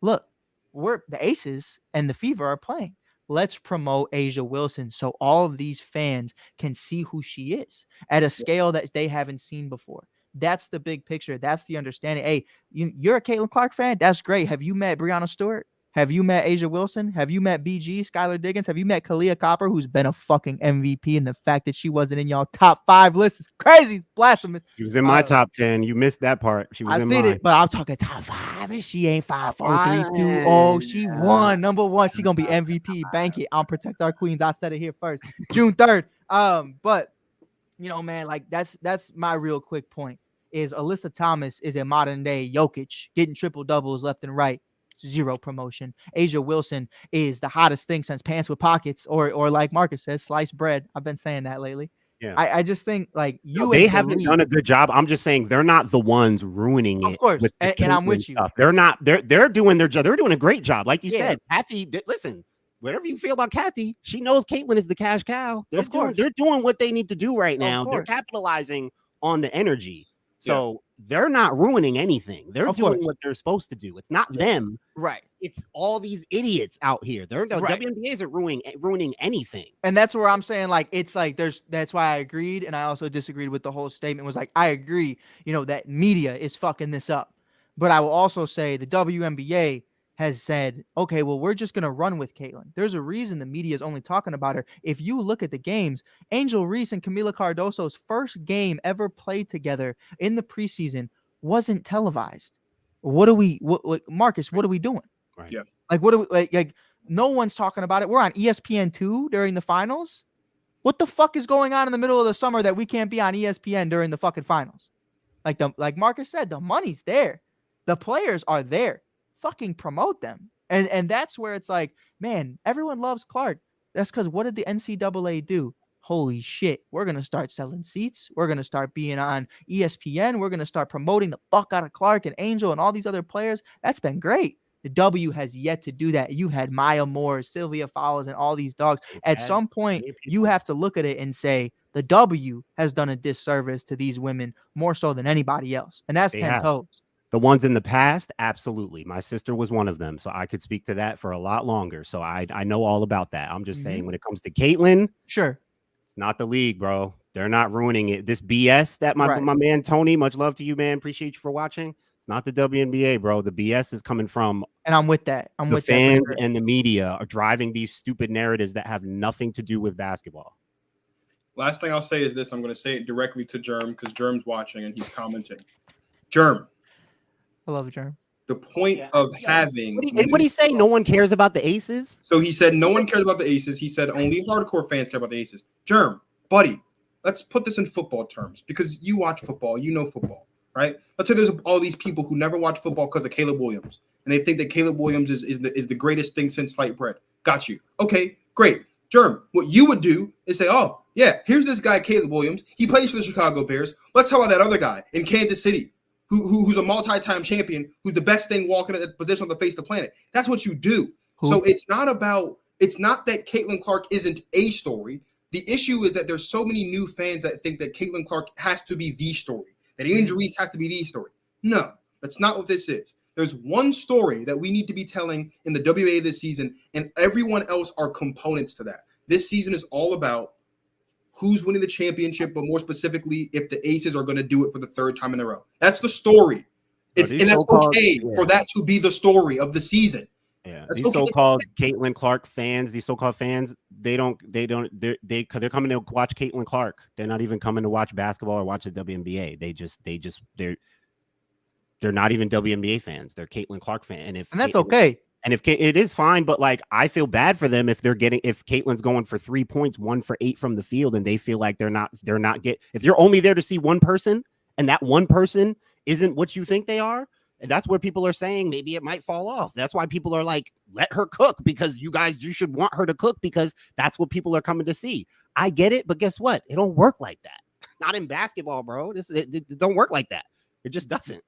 look, the Aces and the Fever are playing. Let's promote Asia Wilson so all of these fans can see who she is at a scale that they haven't seen before. That's the big picture. That's the understanding. Hey, you're a Caitlin Clark fan? That's great. Have you met Brianna Stewart? Have you met Asia Wilson? Have you met BG, Skylar Diggins? Have you met Kalia Copper, who's been a fucking MVP? And the fact that she wasn't in y'all top 5 list is crazy. It's blasphemous. She was in my top 10. You missed that part. She was in mine. It, but I'm talking top 5. And she ain't 5, 4, 3, 2. Oh, she won. Number 1. She gonna be MVP. Bank it. I'll protect our queens. I said it here first. June 3rd. But you know, man, like that's my real quick point. Is Alyssa Thomas is a modern day Jokic, getting triple doubles left and right. 0 promotion. Asia Wilson is the hottest thing since pants with pockets, or like Marcus says, sliced bread. I've been saying that lately. Yeah, I just think like they haven't done a good job. I'm just saying they're not the ones ruining it. Of course, and I'm with you. Stuff. They're not. They're doing their job. They're doing a great job, like you said. Kathy, listen. Whatever you feel about Kathy, she knows Caitlyn is the cash cow. They're doing what they need to do right now. They're capitalizing on the energy. So they're not ruining anything. They're doing what they're supposed to do. It's not them. Right. It's all these idiots out here. The WNBA isn't ruining anything. And that's where I'm saying, like, it's like that's why I agreed. And I also disagreed with the whole statement. Was like, I agree, that media is fucking this up. But I will also say the WNBA has said, okay, well, we're just going to run with Caitlyn. There's a reason the media is only talking about her. If you look at the games, Angel Reese and Camila Cardoso's first game ever played together in the preseason wasn't televised. Marcus, what are we doing? Right. Yeah. Like, what are we like? No one's talking about it. We're on ESPN2 during the finals. What the fuck is going on in the middle of the summer that we can't be on ESPN during the fucking finals? Like Marcus said, the money's there. The players are there. Fucking promote them. And that's where it's like, man, everyone loves Clark. That's because what did the NCAA do? Holy shit, we're going to start selling seats. We're going to start being on ESPN. We're going to start promoting the fuck out of Clark and Angel and all these other players. That's been great. The W has yet to do that. You had Maya Moore, Sylvia Fowles, and all these dogs. At some point, you have to look at it and say, the W has done a disservice to these women more so than anybody else. And that's 10 toes. The ones in the past, absolutely. My sister was one of them, so I could speak to that for a lot longer. So I know all about that. I'm just saying when it comes to Caitlyn, sure, it's not the league, bro. They're not ruining it. This BS that my man Tony, much love to you, man. Appreciate you for watching. It's not the WNBA, bro. The BS is coming from, and I'm with that. I'm the with fans that. and the media are driving these stupid narratives that have nothing to do with basketball. Last thing I'll say is this. I'm going to say it directly to Germ because Germ's watching and he's commenting. Germ. I love Germ. The point of having... What did he say? No one cares about the Aces? So he said no one cares about the Aces. He said only hardcore fans care about the Aces. Germ, buddy, let's put this in football terms because you watch football. You know football, right? Let's say there's all these people who never watch football because of Caleb Williams, and they think that Caleb Williams is the greatest thing since sliced bread. Got you. Okay, great. Germ, what you would do is say, oh, yeah, here's this guy, Caleb Williams. He plays for the Chicago Bears. Let's talk about that other guy in Kansas City who's a multi-time champion, who's the best thing walking at the position on the face of the planet. That's what you do. Who? So it's not that Caitlin Clark isn't a story. The issue is that there's so many new fans that think that Caitlin Clark has to be the story, that Angel Reese has to be the story. No, that's not what this is. There's one story that we need to be telling in the WA this season, and everyone else are components to that. This season is all about who's winning the championship, but more specifically, if the Aces are going to do it for the third time in a row. That's the story. And that's okay for that to be the story of the season. Yeah, that's these so-called Caitlin Clark fans, they're coming to watch Caitlin Clark. They're not even coming to watch basketball or watch the WNBA. They're not even WNBA fans. They're Caitlin Clark fans, and that's okay. And if it is fine, but like I feel bad for them if Caitlin's going for 3 points, 1 for 8 from the field, and they feel like if you're only there to see one person, and that one person isn't what you think they are. And that's where people are saying maybe it might fall off. That's why people are like, let her cook because you should want her to cook because that's what people are coming to see. I get it, but guess what? It don't work like that. Not in basketball, bro. It don't work like that. It just doesn't.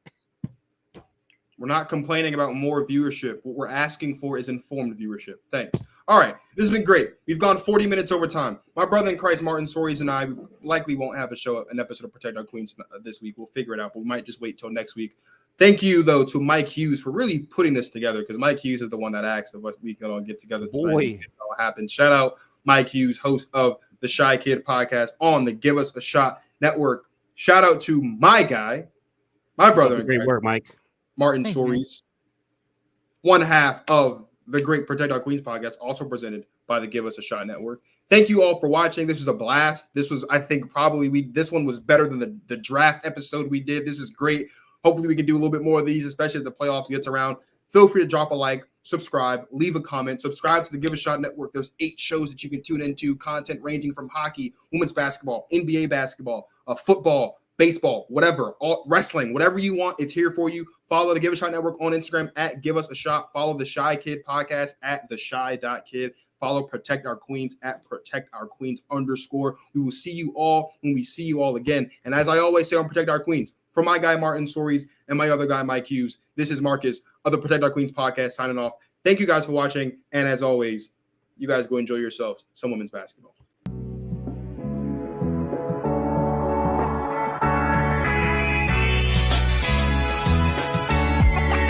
We're not complaining about more viewership. What we're asking for is informed viewership. Thanks. All right. This has been great. We've gone 40 minutes over time. My brother in Christ, Martin Soares, and I likely won't have an episode of Protect Our Queens this week. We'll figure it out, but we might just wait till next week. Thank you, though, to Mike Hughes for really putting this together because Mike Hughes is the one that asked of us we can all get together tonight. It all happened. Shout out Mike Hughes, host of the Shy Kid podcast on the Give Us a Shot Network. Shout out to my guy, my brother in Christ. Great work, Mike. Martin Soares, one half of the great Protect Our Queens podcast, also presented by the Give Us a Shot Network. Thank you all for watching. This was a blast. This was, I think, this one was better than the draft episode we did. This is great. Hopefully we can do a little bit more of these, especially as the playoffs gets around. Feel free to drop a like, subscribe, leave a comment, subscribe to the Give a Shot Network. There's 8 shows that you can tune into, content ranging from hockey, women's basketball, NBA basketball, football, baseball, whatever, all wrestling, whatever you want, it's here for you. Follow the Give a Shot Network on Instagram at Give Us a Shot. Follow the Shy Kid podcast at theshy.kid. Follow Protect Our Queens at _. We will see you all when we see you all again. And as I always say on Protect Our Queens, for my guy Martin Soares and my other guy Mike Hughes, this is Marcus of the Protect Our Queens podcast signing off. Thank you guys for watching. And as always, you guys go enjoy yourselves some women's basketball.